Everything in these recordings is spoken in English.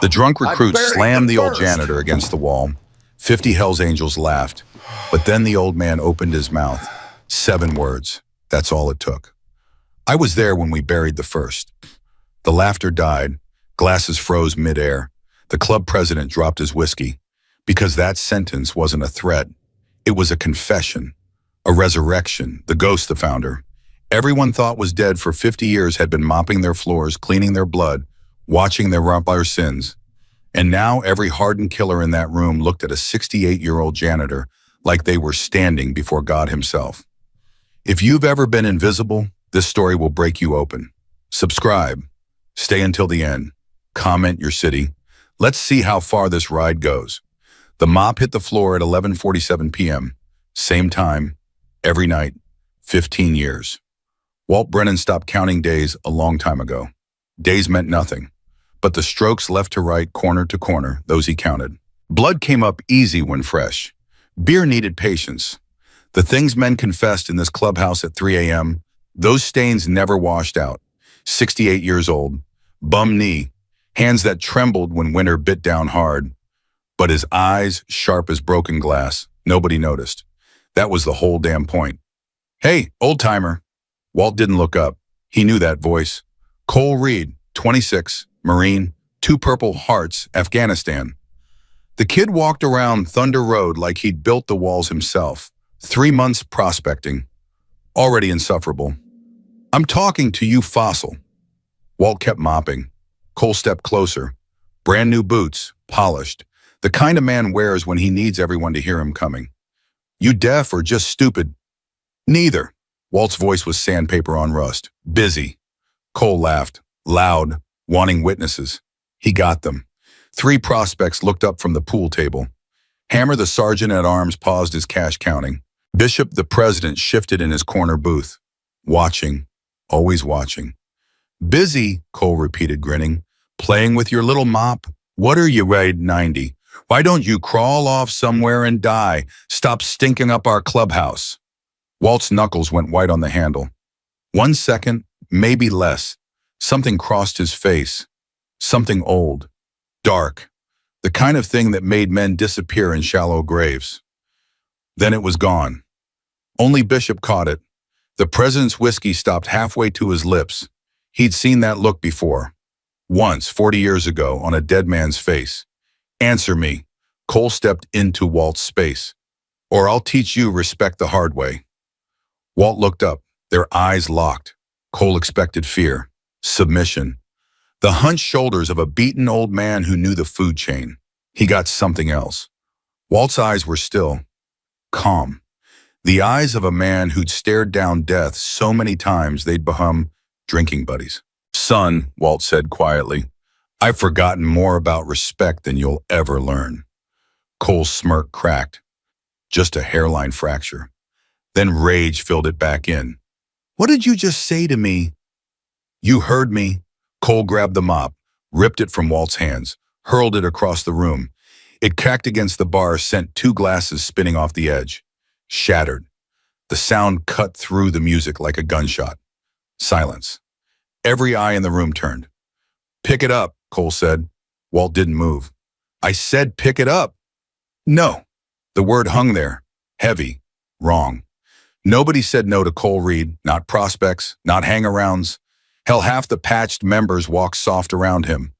The drunk I recruit buried slammed the the old first. janitor against the wall. 50 Hells Angels laughed. But then the old man opened his mouth. 7 words. That's all it took. I was there when we buried the first. The laughter died. Glasses froze midair. The club president dropped his whiskey. Because that sentence wasn't a threat. It was a confession. A resurrection. The ghost, the founder. Everyone thought was dead for 50 years had been mopping their floors, cleaning their blood, watching their vampire sins. And now every hardened killer in that room looked at a 68-year-old janitor like they were standing before God himself. If you've ever been invisible, this story will break you open. Subscribe. Stay until the end. Comment your city. Let's see how far this ride goes. The mop hit the floor at 11:47 p.m. Same time, every night, 15 years. Walt Brennan stopped counting days a long time ago. Days meant nothing. But the strokes left to right, corner to corner, those he counted. Blood came up easy when fresh. Beer needed patience. The things men confessed in this clubhouse at 3 a.m., those stains never washed out. 68 years old, bum knee, hands that trembled when winter bit down hard. But his eyes, sharp as broken glass, nobody noticed. That was the whole damn point. Hey, old-timer. Walt didn't look up. He knew that voice. Cole Reed, 26, Marine, 2 Purple Hearts, Afghanistan. The kid walked around Thunder Road like he'd built the walls himself. 3 months prospecting. Already insufferable. I'm talking to you, fossil. Walt kept mopping. Cole stepped closer. Brand new boots, polished. The kind a man wears when he needs everyone to hear him coming. You deaf or just stupid? Neither. Walt's voice was sandpaper on rust. Busy. Cole laughed. Loud. Wanting witnesses. He got them. 3 prospects looked up from the pool table. Hammer, the sergeant-at-arms, paused his cash counting. Bishop, the president, shifted in his corner booth. Watching. Always watching. Busy, Cole repeated, grinning. Playing with your little mop? What are you, Raid 90? Why don't you crawl off somewhere and die? Stop stinking up our clubhouse. Walt's knuckles went white on the handle. 1 second, maybe less. Something crossed his face. Something old. Dark. The kind of thing that made men disappear in shallow graves. Then it was gone. Only Bishop caught it. The president's whiskey stopped halfway to his lips. He'd seen that look before. Once, 40 years ago, on a dead man's face. Answer me. Cole stepped into Walt's space. Or I'll teach you respect the hard way. Walt looked up, their eyes locked. Cole expected fear, submission. The hunched shoulders of a beaten old man who knew the food chain. He got something else. Walt's eyes were still, calm. The eyes of a man who'd stared down death so many times they'd become drinking buddies. Son, Walt said quietly, I've forgotten more about respect than you'll ever learn. Cole's smirk cracked. Just a hairline fracture. Then rage filled it back in. What did you just say to me? You heard me. Cole grabbed the mop, ripped it from Walt's hands, hurled it across the room. It cracked against the bar, sent 2 glasses spinning off the edge. Shattered. The sound cut through the music like a gunshot. Silence. Every eye in the room turned. Pick it up, Cole said. Walt didn't move. I said pick it up. No. The word hung there. Heavy. Wrong. Nobody said no to Cole Reed, not prospects, not hang-arounds. Hell, half the patched members walked soft around him.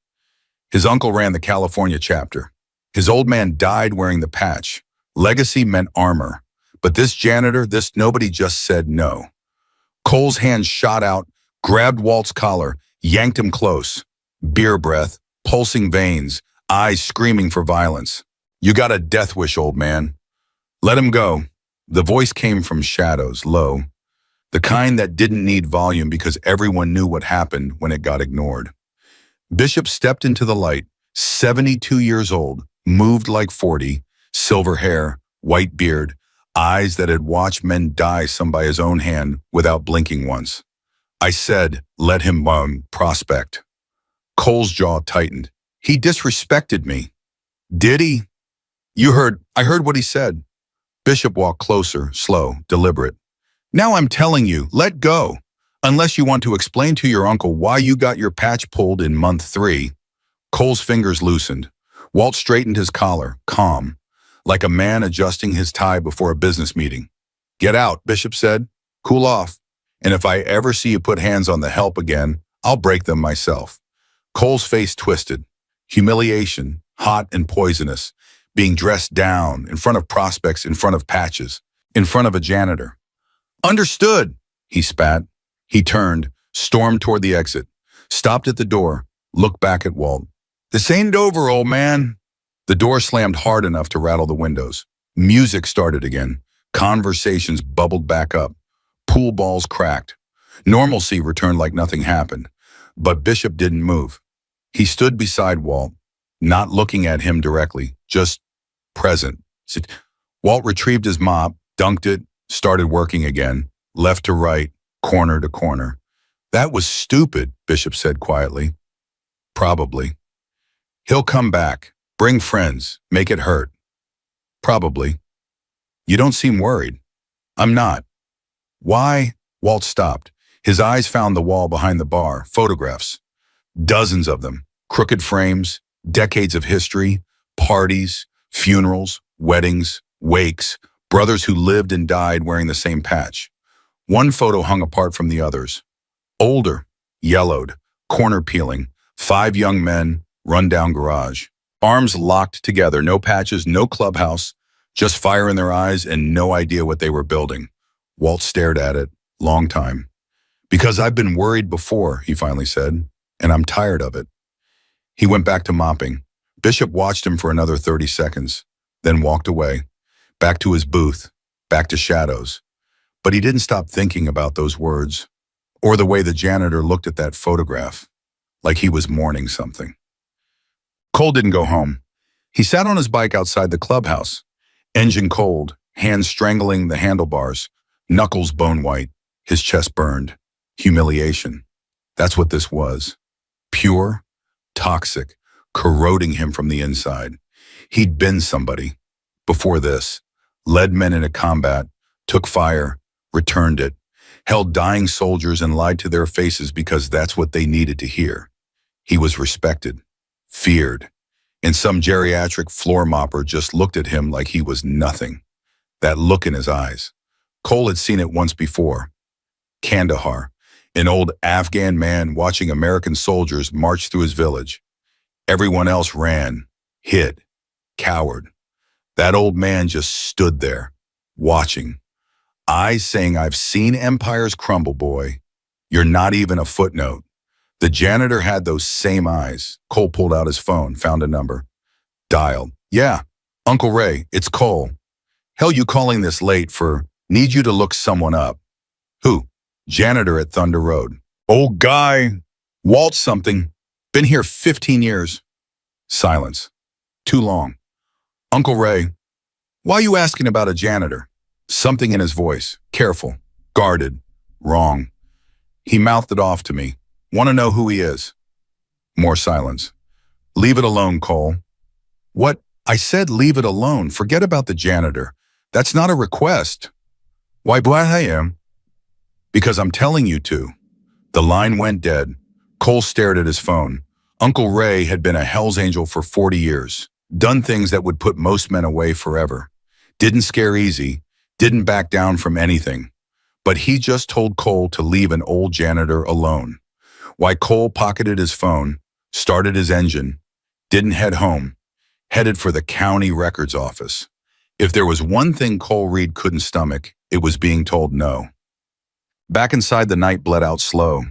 His uncle ran the California chapter. His old man died wearing the patch. Legacy meant armor. But this janitor, this nobody just said no. Cole's hand shot out, grabbed Walt's collar, yanked him close. Beer breath, pulsing veins, eyes screaming for violence. You got a death wish, old man. Let him go. The voice came from shadows, low. The kind that didn't need volume because everyone knew what happened when it got ignored. Bishop stepped into the light, 72 years old, moved like 40, silver hair, white beard, eyes that had watched men die, some by his own hand, without blinking once. I said, let him prospect. Cole's jaw tightened. He disrespected me. Did he? I heard what he said. Bishop walked closer, slow, deliberate. Now I'm telling you, let go. Unless you want to explain to your uncle why you got your patch pulled in month 3. Cole's fingers loosened. Walt straightened his collar, calm, like a man adjusting his tie before a business meeting. Get out, Bishop said. Cool off. And if I ever see you put hands on the help again, I'll break them myself. Cole's face twisted. Humiliation, hot and poisonous, being dressed down, in front of prospects, in front of patches, in front of a janitor. Understood, he spat. He turned, stormed toward the exit, stopped at the door, looked back at Walt. This ain't over, old man. The door slammed hard enough to rattle the windows. Music started again. Conversations bubbled back up. Pool balls cracked. Normalcy returned like nothing happened. But Bishop didn't move. He stood beside Walt, not looking at him directly, just present. Walt retrieved his mop, dunked it, started working again, left to right, corner to corner. That was stupid, Bishop said quietly. Probably. He'll come back, bring friends, make it hurt. Probably. You don't seem worried. I'm not. Why? Walt stopped. His eyes found the wall behind the bar, photographs. Dozens of them, crooked frames, decades of history, parties, funerals, weddings, wakes, brothers who lived and died wearing the same patch. One photo hung apart from the others. Older, yellowed, corner peeling, 5 young men, run-down garage. Arms locked together, no patches, no clubhouse, just fire in their eyes and no idea what they were building. Walt stared at it, long time. Because I've been worried before, he finally said, and I'm tired of it. He went back to mopping. Bishop watched him for another 30 seconds, then walked away, back to his booth, back to shadows. But he didn't stop thinking about those words, or the way the janitor looked at that photograph, like he was mourning something. Cole didn't go home. He sat on his bike outside the clubhouse, engine cold, hands strangling the handlebars, knuckles bone white, his chest burned. Humiliation. That's what this was. Pure, toxic, corroding him from the inside. He'd been somebody. Before this, led men into combat, took fire, returned it, held dying soldiers and lied to their faces because that's what they needed to hear. He was respected, feared, and some geriatric floor mopper just looked at him like he was nothing. That look in his eyes. Cole had seen it once before. Kandahar, an old Afghan man watching American soldiers march through his village. Everyone else ran, hid, cowered. That old man just stood there, watching. Eyes saying, I've seen empires crumble, boy. You're not even a footnote. The janitor had those same eyes. Cole pulled out his phone, found a number. Dialed. Yeah, Uncle Ray, it's Cole. Hell, you calling this late for, need you to look someone up. Who? Janitor at Thunder Road. Old guy. Walt something. Been here 15 years. Silence. Too long. Uncle Ray, why you asking about a janitor? Something in his voice. Careful. Guarded. Wrong. He mouthed it off to me. Want to know who he is? More silence. Leave it alone, Cole. What? I said leave it alone. Forget about the janitor. That's not a request. Why, I am. Because I'm telling you to. The line went dead. Cole stared at his phone. Uncle Ray had been a Hell's Angel for 40 years. Done things that would put most men away forever. Didn't scare easy. Didn't back down from anything. But he just told Cole to leave an old janitor alone. Why Cole pocketed his phone, started his engine, didn't head home, headed for the county records office. If there was one thing Cole Reed couldn't stomach, it was being told no. Back inside, the night bled out slow.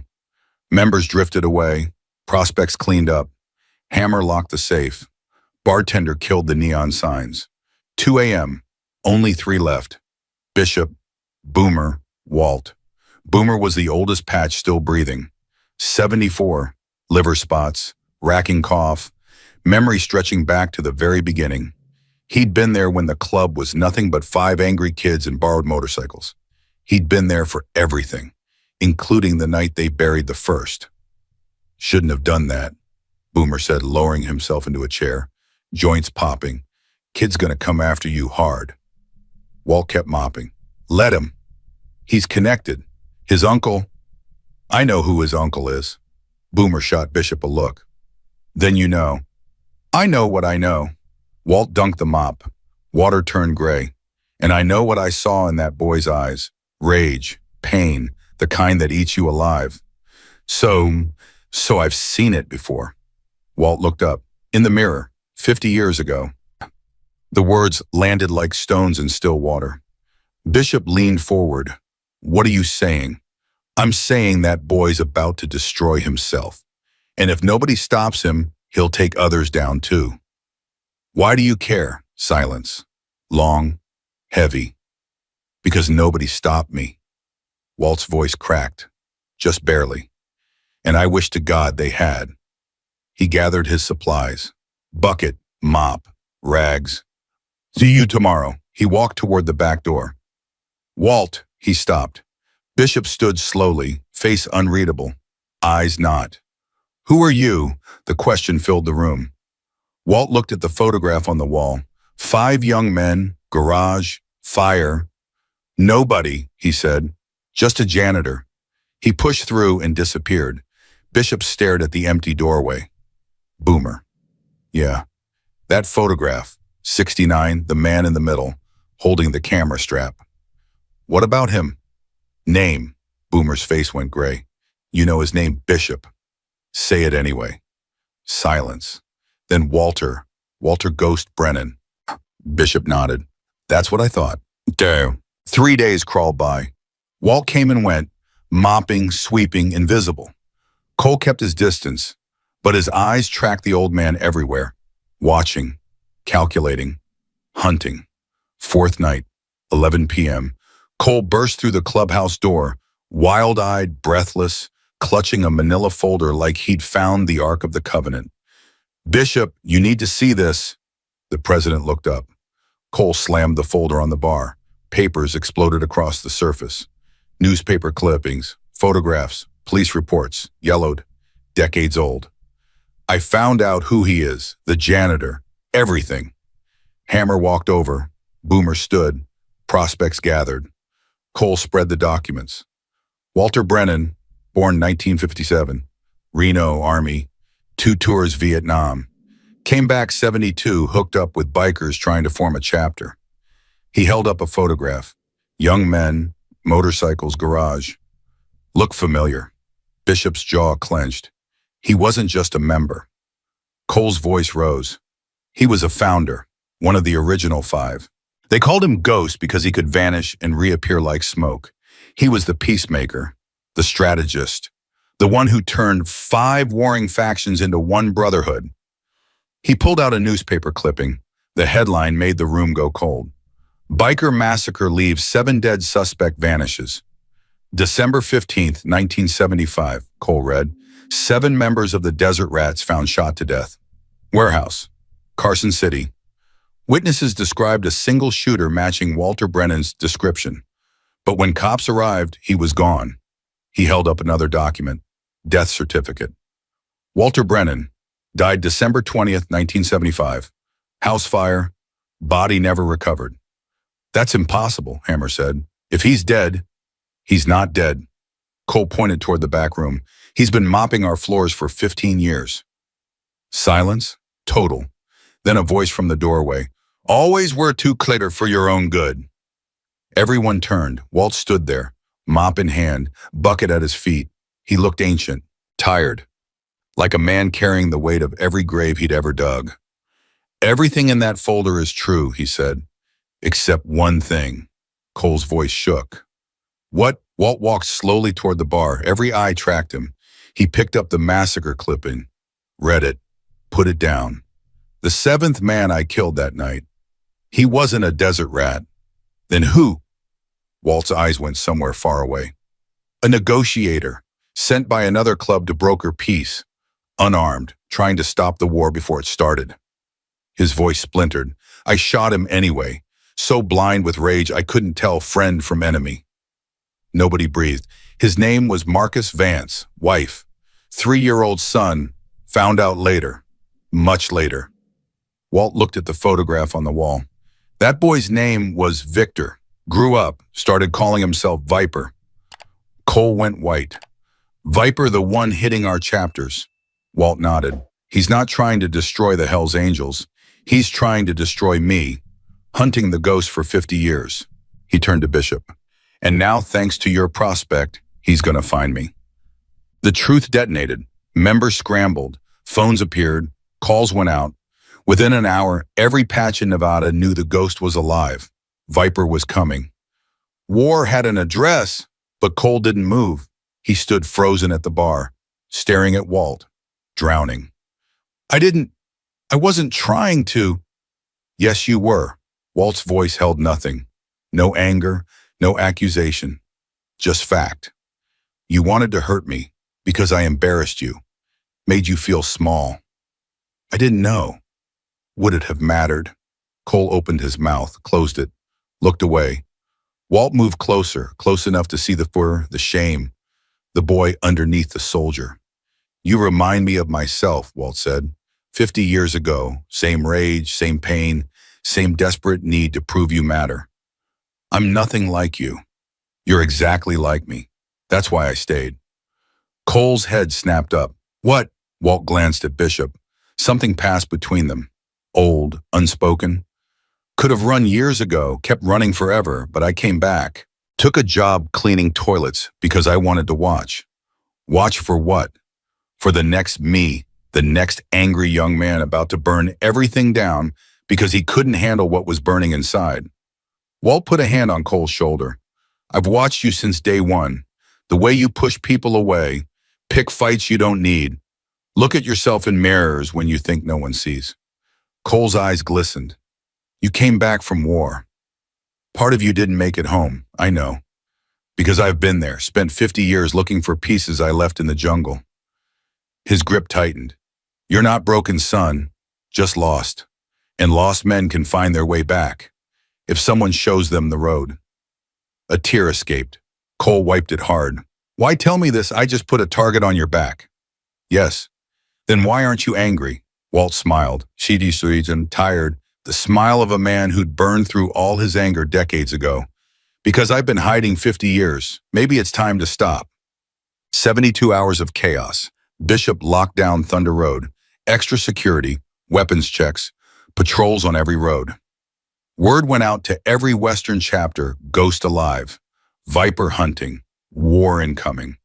Members drifted away. Prospects cleaned up. Hammer locked the safe. Bartender killed the neon signs. 2 a.m., only 3 left. Bishop, Boomer, Walt. Boomer was the oldest patch still breathing. 74, liver spots, racking cough, memory stretching back to the very beginning. He'd been there when the club was nothing but 5 angry kids and borrowed motorcycles. He'd been there for everything, including the night they buried the first. Shouldn't have done that, Boomer said, lowering himself into a chair, joints popping. Kid's gonna come after you hard. Walt kept mopping. Let him. He's connected. His uncle. I know who his uncle is. Boomer shot Bishop a look. Then you know. I know what I know. Walt dunked the mop. Water turned gray. And I know what I saw in that boy's eyes. Rage, pain, the kind that eats you alive. So I've seen it before. Walt looked up. In the mirror, 50 years ago. The words landed like stones in still water. Bishop leaned forward. What are you saying? I'm saying that boy's about to destroy himself. And if nobody stops him, he'll take others down too. Why do you care? Silence. Long, heavy. Because nobody stopped me. Walt's voice cracked. Just barely. And I wish to God they had. He gathered his supplies. Bucket, mop, rags. See you tomorrow. He walked toward the back door. Walt, he stopped. Bishop stood slowly, face unreadable, eyes not. Who are you? The question filled the room. Walt looked at the photograph on the wall. 5 young men, garage, fire. Nobody, he said. Just a janitor. He pushed through and disappeared. Bishop stared at the empty doorway. Boomer. Yeah. That photograph, 69, the man in the middle, holding the camera strap. What about him? Name. Boomer's face went gray. You know his name, Bishop. Say it anyway. Silence. Then Walter Ghost Brennan. Bishop nodded. That's what I thought. Damn. 3 days crawled by. Walt came and went, mopping, sweeping, invisible. Cole kept his distance, but his eyes tracked the old man everywhere, watching, calculating, hunting. 4th night, 11 p.m. Cole burst through the clubhouse door, wild-eyed, breathless, clutching a manila folder like he'd found the Ark of the Covenant. Bishop, you need to see this. The president looked up. Cole slammed the folder on the bar. Papers exploded across the surface. Newspaper clippings, photographs, police reports, yellowed, decades old. I found out who he is, the janitor, everything. Hammer walked over. Boomer stood. Prospects gathered. Cole spread the documents. Walter Brennan, born 1957, Reno, Army, 2 tours Vietnam. Came back 72, hooked up with bikers trying to form a chapter. He held up a photograph. Young men, motorcycles, garage. Looked familiar. Bishop's jaw clenched. He wasn't just a member. Cole's voice rose. He was a founder, one of the original 5. They called him Ghost because he could vanish and reappear like smoke. He was the peacemaker, the strategist, the one who turned 5 warring factions into one brotherhood. He pulled out a newspaper clipping. The headline made the room go cold. Biker massacre leaves 7 dead suspect vanishes. December 15th, 1975, Cole read. 7 members of the Desert Rats found shot to death. Warehouse, Carson City. Witnesses described a single shooter matching Walter Brennan's description. But when cops arrived, he was gone. He held up another document. Death certificate. Walter Brennan died December 20th, 1975. House fire. Body never recovered. That's impossible, Hammer said. If he's dead, he's not dead. Cole pointed toward the back room. He's been mopping our floors for 15 years. Silence. Total. Then a voice from the doorway. Always wear 2 clitter for your own good. Everyone turned. Walt stood there, mop in hand, bucket at his feet. He looked ancient, tired, like a man carrying the weight of every grave he'd ever dug. Everything in that folder is true, he said, except one thing. Cole's voice shook. What? Walt walked slowly toward the bar. Every eye tracked him. He picked up the massacre clipping, read it, put it down. The 7th man I killed that night. He wasn't a desert rat. Then who? Walt's eyes went somewhere far away. A negotiator, sent by another club to broker peace, unarmed, trying to stop the war before it started. His voice splintered. I shot him anyway, so blind with rage I couldn't tell friend from enemy. Nobody breathed. His name was Marcus Vance, wife, 3-year-old son, found out later, much later. Walt looked at the photograph on the wall. That boy's name was Victor. Grew up, started calling himself Viper. Cole went white. Viper, the one hitting our chapters. Walt nodded. He's not trying to destroy the Hells Angels. He's trying to destroy me, hunting the ghost for 50 years. He turned to Bishop. And now, thanks to your prospect, he's going to find me. The truth detonated. Members scrambled. Phones appeared. Calls went out. Within an hour, every patch in Nevada knew the ghost was alive. Viper was coming. War had an address, but Cole didn't move. He stood frozen at the bar, staring at Walt, drowning. I wasn't trying to. Yes, you were. Walt's voice held nothing. No anger, no accusation. Just fact. You wanted to hurt me because I embarrassed you, made you feel small. I didn't know. Would it have mattered? Cole opened his mouth, closed it, looked away. Walt moved closer, close enough to see the fur, the shame, the boy underneath the soldier. You remind me of myself, Walt said. 50 years ago, same rage, same pain, same desperate need to prove you matter. I'm nothing like you. You're exactly like me. That's why I stayed. Cole's head snapped up. What? Walt glanced at Bishop. Something passed between them. Old, unspoken. Could have run years ago, kept running forever, but I came back. Took a job cleaning toilets because I wanted to watch. Watch for what? For the next me, the next angry young man about to burn everything down because he couldn't handle what was burning inside. Walt put a hand on Cole's shoulder. I've watched you since day one. The way you push people away, pick fights you don't need. Look at yourself in mirrors when you think no one sees. Cole's eyes glistened. You came back from war. Part of you didn't make it home, I know. Because I've been there, spent 50 years looking for pieces I left in the jungle. His grip tightened. You're not broken, son, just lost. And lost men can find their way back, if someone shows them the road. A tear escaped. Cole wiped it hard. Why tell me this? I just put a target on your back. Yes. Then why aren't you angry? Walt smiled, sheepish and tired, the smile of a man who'd burned through all his anger decades ago. Because I've been hiding 50 years. Maybe it's time to stop. 72 hours of chaos. Bishop locked down Thunder Road. Extra security, weapons checks, patrols on every road. Word went out to every Western chapter, ghost alive, Viper hunting, war incoming.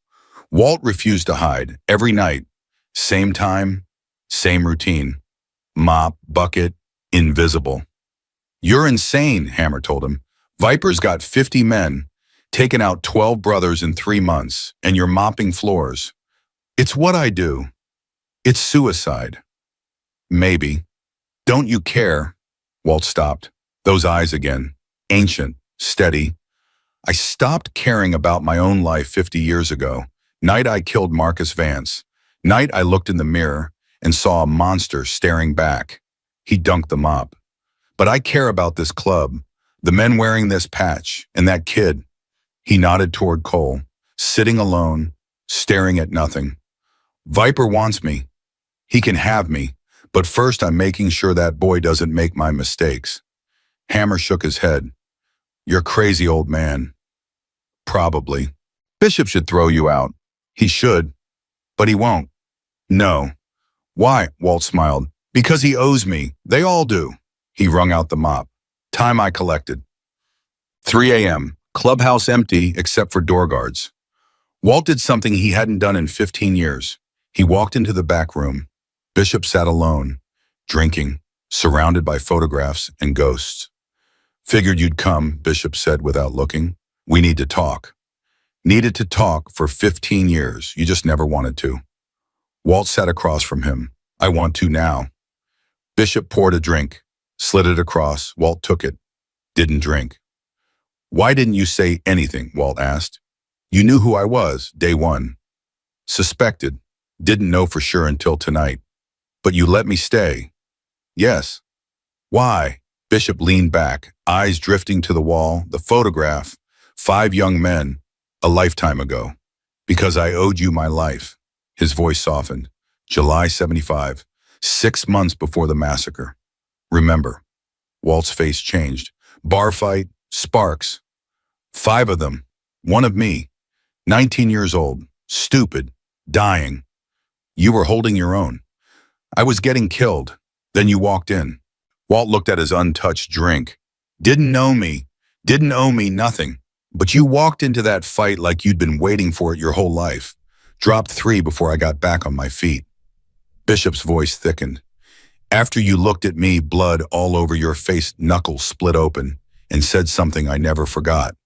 Walt refused to hide. Every night, same time, same routine. Mop, bucket, invisible. You're insane, Hammer told him. Viper's got 50 men, taken out 12 brothers in 3 months, and you're mopping floors. It's what I do. It's suicide. Maybe. Don't you care? Walt stopped. Those eyes again. Ancient, steady. I stopped caring about my own life 50 years ago. Night I killed Marcus Vance. Night I looked in the mirror and saw a monster staring back. He dunked the mop. But I care about this club, the men wearing this patch, and that kid. He nodded toward Cole, sitting alone, staring at nothing. Viper wants me. He can have me, but first I'm making sure that boy doesn't make my mistakes. Hammer shook his head. You're crazy, old man. Probably. Bishop should throw you out. He should, but he won't. No. Why? Walt smiled. Because he owes me. They all do. He wrung out the mop. Time I collected. 3 a.m. Clubhouse empty except for door guards. Walt did something he hadn't done in 15 years. He walked into the back room. Bishop sat alone, drinking, surrounded by photographs and ghosts. Figured you'd come, Bishop said without looking. We need to talk. Needed to talk for 15 years. You just never wanted to. Walt sat across from him. I want to now. Bishop poured a drink, slid it across. Walt took it. Didn't drink. Why didn't you say anything? Walt asked. You knew who I was, day one. Suspected. Didn't know for sure until tonight. But you let me stay. Yes. Why? Bishop leaned back, eyes drifting to the wall, the photograph, 5 young men, a lifetime ago. Because I owed you my life. His voice softened. July 75, 6 months before the massacre. Remember. Walt's face changed. Bar fight, sparks. 5 of them. 1 of me. 19 years old. Stupid. Dying. You were holding your own. I was getting killed. Then you walked in. Walt looked at his untouched drink. Didn't know me. Didn't owe me nothing. But you walked into that fight like you'd been waiting for it your whole life. Dropped 3 before I got back on my feet. Bishop's voice thickened. After you looked at me, blood all over your face, knuckles split open, and said something I never forgot.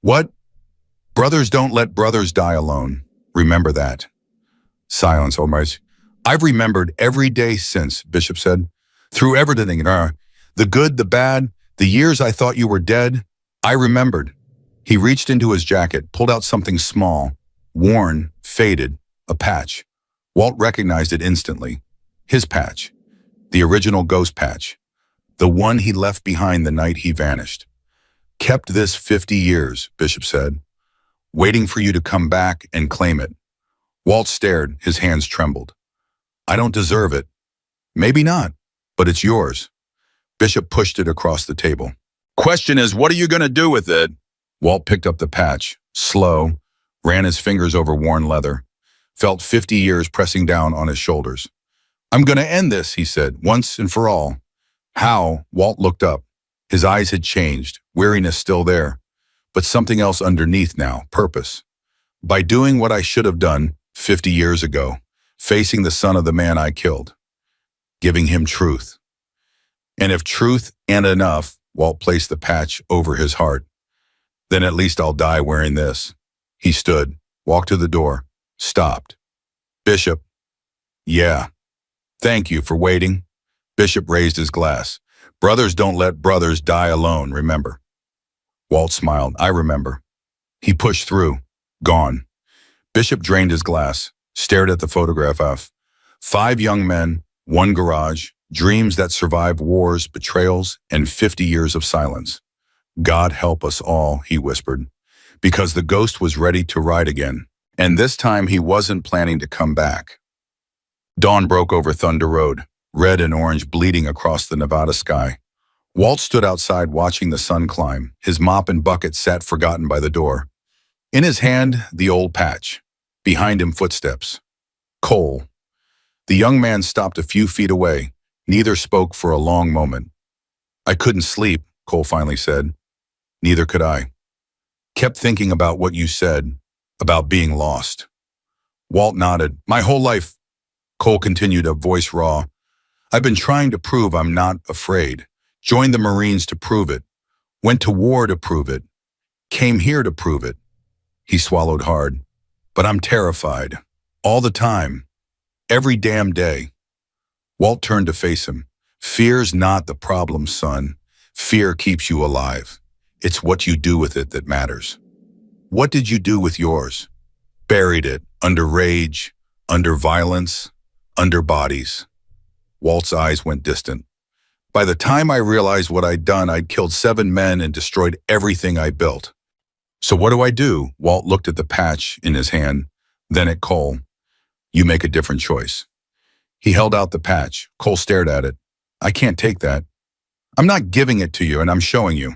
What? Brothers don't let brothers die alone. Remember that. Silence, Omar. I've remembered every day since, Bishop said. Through everything, the good, the bad, the years I thought you were dead, I remembered. He reached into his jacket, pulled out something small, worn, faded, a patch. Walt recognized it instantly. His patch. The original ghost patch. The one he left behind the night he vanished. Kept this 50 years, Bishop said. Waiting for you to come back and claim it. Walt stared, his hands trembled. I don't deserve it. Maybe not, but it's yours. Bishop pushed it across the table. Question is, what are you going to do with it? Walt picked up the patch, slow, ran his fingers over worn leather, felt 50 years pressing down on his shoulders. I'm going to end this, he said, once and for all. How? Walt looked up. His eyes had changed, weariness still there, but something else underneath now, purpose. By doing what I should have done 50 years ago, facing the son of the man I killed, giving him truth. And if truth and enough, Walt placed the patch over his heart, then at least I'll die wearing this. He stood, walked to the door, stopped. Bishop. Yeah. Thank you for waiting. Bishop raised his glass. Brothers don't let brothers die alone, remember? Walt smiled. I remember. He pushed through. Gone. Bishop drained his glass, stared at the photograph of 5 young men, 1 garage, dreams that survived wars, betrayals, and 50 years of silence. God help us all, he whispered, because the ghost was ready to ride again, and this time he wasn't planning to come back. Dawn broke over Thunder Road, red and orange bleeding across the Nevada sky. Walt stood outside watching the sun climb. His mop and bucket sat forgotten by the door. In his hand, the old patch. Behind him, footsteps. Cole. The young man stopped a few feet away. Neither spoke for a long moment. I couldn't sleep, Cole finally said. Neither could I. Kept thinking about what you said, about being lost. Walt nodded. My whole life, Cole continued, a voice raw. I've been trying to prove I'm not afraid. Joined the Marines to prove it. Went to war to prove it. Came here to prove it. He swallowed hard. But I'm terrified. All the time. Every damn day. Walt turned to face him. Fear's not the problem, son. Fear keeps you alive. It's what you do with it that matters. What did you do with yours? Buried it, under rage, under violence, under bodies. Walt's eyes went distant. By the time I realized what I'd done, I'd killed 7 men and destroyed everything I built. So what do I do? Walt looked at the patch in his hand, then at Cole. You make a different choice. He held out the patch. Cole stared at it. I can't take that. I'm not giving it to you, and I'm showing you.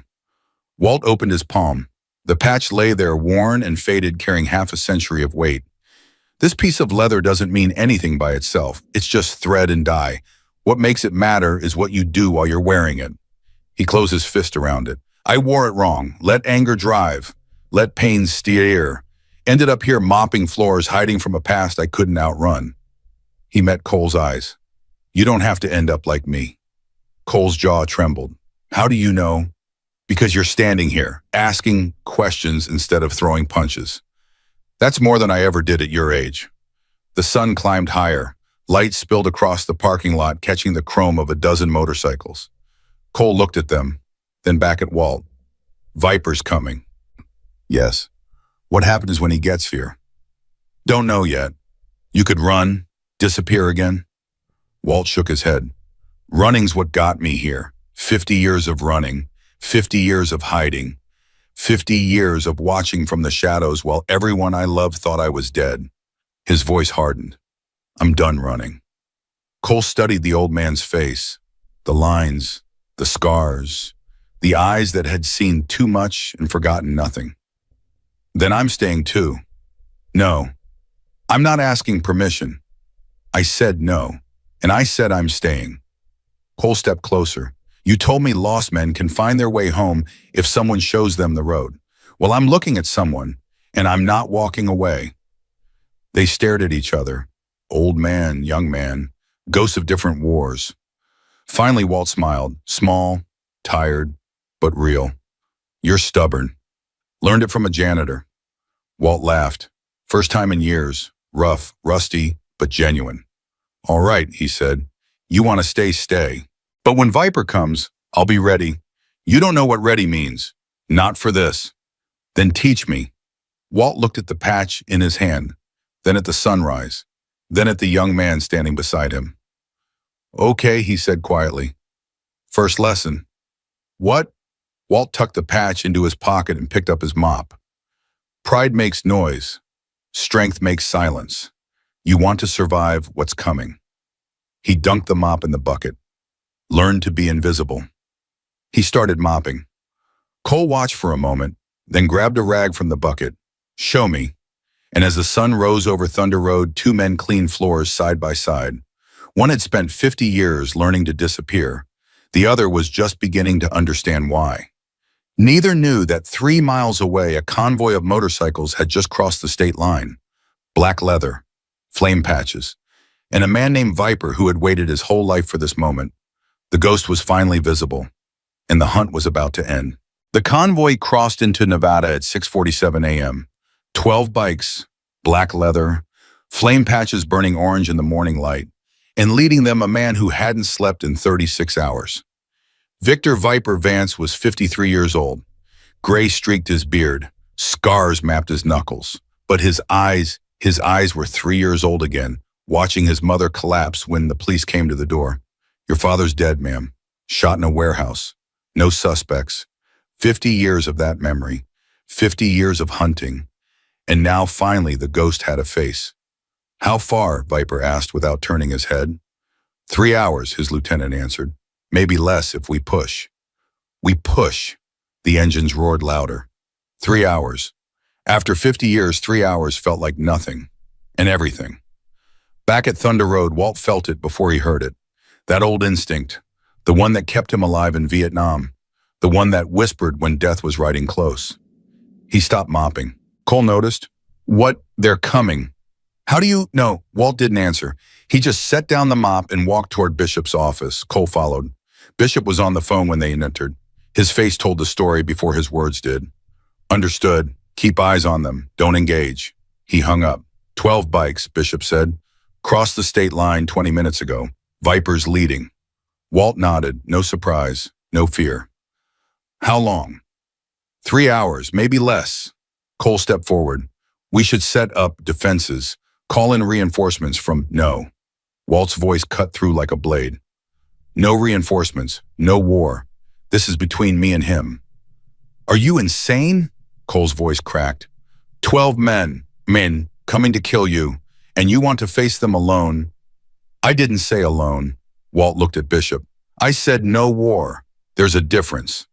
Walt opened his palm. The patch lay there, worn and faded, carrying half a century of weight. This piece of leather doesn't mean anything by itself. It's just thread and dye. What makes it matter is what you do while you're wearing it. He closed his fist around it. I wore it wrong. Let anger drive. Let pain steer. Ended up here mopping floors, hiding from a past I couldn't outrun. He met Cole's eyes. You don't have to end up like me. Cole's jaw trembled. How do you know? Because you're standing here, asking questions instead of throwing punches. That's more than I ever did at your age. The sun climbed higher. Light spilled across the parking lot, catching the chrome of a dozen motorcycles. Cole looked at them, then back at Walt. Viper's coming. Yes. What happens when he gets here? Don't know yet. You could run, disappear again. Walt shook his head. Running's what got me here. 50 years of running, 50 years of hiding, 50 years of watching from the shadows while everyone I loved thought I was dead. His voice hardened. I'm done running. Cole studied the old man's face, the lines, the scars, the eyes that had seen too much and forgotten nothing. Then I'm staying too. No, I'm not asking permission. I said no. And I said I'm staying. Cole stepped closer. You told me lost men can find their way home if someone shows them the road. Well, I'm looking at someone, and I'm not walking away. They stared at each other. Old man, young man, ghosts of different wars. Finally, Walt smiled, small, tired, but real. You're stubborn. Learned it from a janitor. Walt laughed. First time in years. Rough, rusty, but genuine. All right, he said. You want to stay, stay. But when Viper comes, I'll be ready. You don't know what ready means. Not for this. Then teach me. Walt looked at the patch in his hand, then at the sunrise, then at the young man standing beside him. Okay, he said quietly. First lesson. What? Walt tucked the patch into his pocket and picked up his mop. Pride makes noise. Strength makes silence. You want to survive what's coming. He dunked the mop in the bucket. Learn to be invisible. He started mopping. Cole watched for a moment, then grabbed a rag from the bucket. Show me. And as the sun rose over Thunder Road, two men cleaned floors side by side. One had spent 50 years learning to disappear. The other was just beginning to understand why. Neither knew that 3 miles away, a convoy of motorcycles had just crossed the state line. Black leather, flame patches, and a man named Viper who had waited his whole life for this moment. The ghost was finally visible, and the hunt was about to end. The convoy crossed into Nevada at 6:47 a.m. 12 bikes, black leather, flame patches burning orange in the morning light, and leading them a man who hadn't slept in 36 hours. Victor Viper Vance was 53 years old. Gray streaked his beard, scars mapped his knuckles, but his eyes were 3 years old again, watching his mother collapse when the police came to the door. Your father's dead, ma'am. Shot in a warehouse. No suspects. 50 years of that memory. 50 years of hunting. And now finally the ghost had a face. How far? Viper asked without turning his head. 3 hours, his lieutenant answered. Maybe less if we push. We push. The engines roared louder. 3 hours. After 50 years, 3 hours felt like nothing. And everything. Back at Thunder Road, Walt felt it before he heard it. That old instinct. The one that kept him alive in Vietnam. The one that whispered when death was riding close. He stopped mopping. Cole noticed. What? They're coming. How do you know? Walt didn't answer. He just set down the mop and walked toward Bishop's office. Cole followed. Bishop was on the phone when they entered. His face told the story before his words did. Understood. Keep eyes on them. Don't engage. He hung up. 12 bikes, Bishop said. Crossed the state line 20 minutes ago. Vipers leading. Walt nodded. No surprise. No fear. How long? 3 hours, maybe less. Cole stepped forward. We should set up defenses. Call in reinforcements from no. Walt's voice cut through like a blade. No reinforcements. No war. This is between me and him. Are you insane? Cole's voice cracked. 12 men, coming to kill you, and you want to face them alone? I didn't say alone. Walt looked at Bishop. I said no war. There's a difference.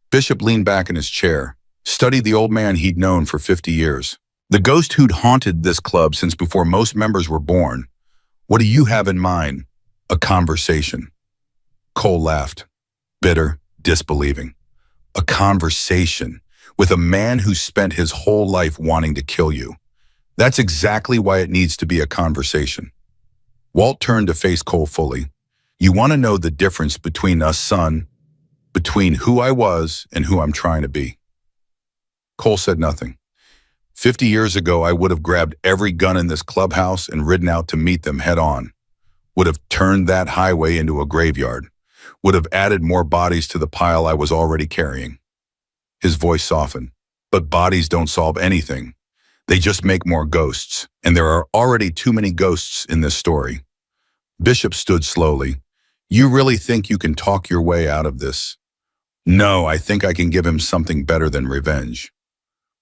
Bishop leaned back in his chair, studied the old man he'd known for 50 years. The ghost who'd haunted this club since before most members were born. What do you have in mind? A conversation. Cole laughed, bitter, disbelieving. A conversation with a man who spent his whole life wanting to kill you. That's exactly why it needs to be a conversation. Walt turned to face Cole fully. You want to know the difference between us, son? Between who I was and who I'm trying to be. Cole said nothing. 50 years ago, I would have grabbed every gun in this clubhouse and ridden out to meet them head on. Would have turned that highway into a graveyard. Would have added more bodies to the pile I was already carrying. His voice softened. But bodies don't solve anything. They just make more ghosts, and there are already too many ghosts in this story. Bishop stood slowly. You really think you can talk your way out of this? No, I think I can give him something better than revenge.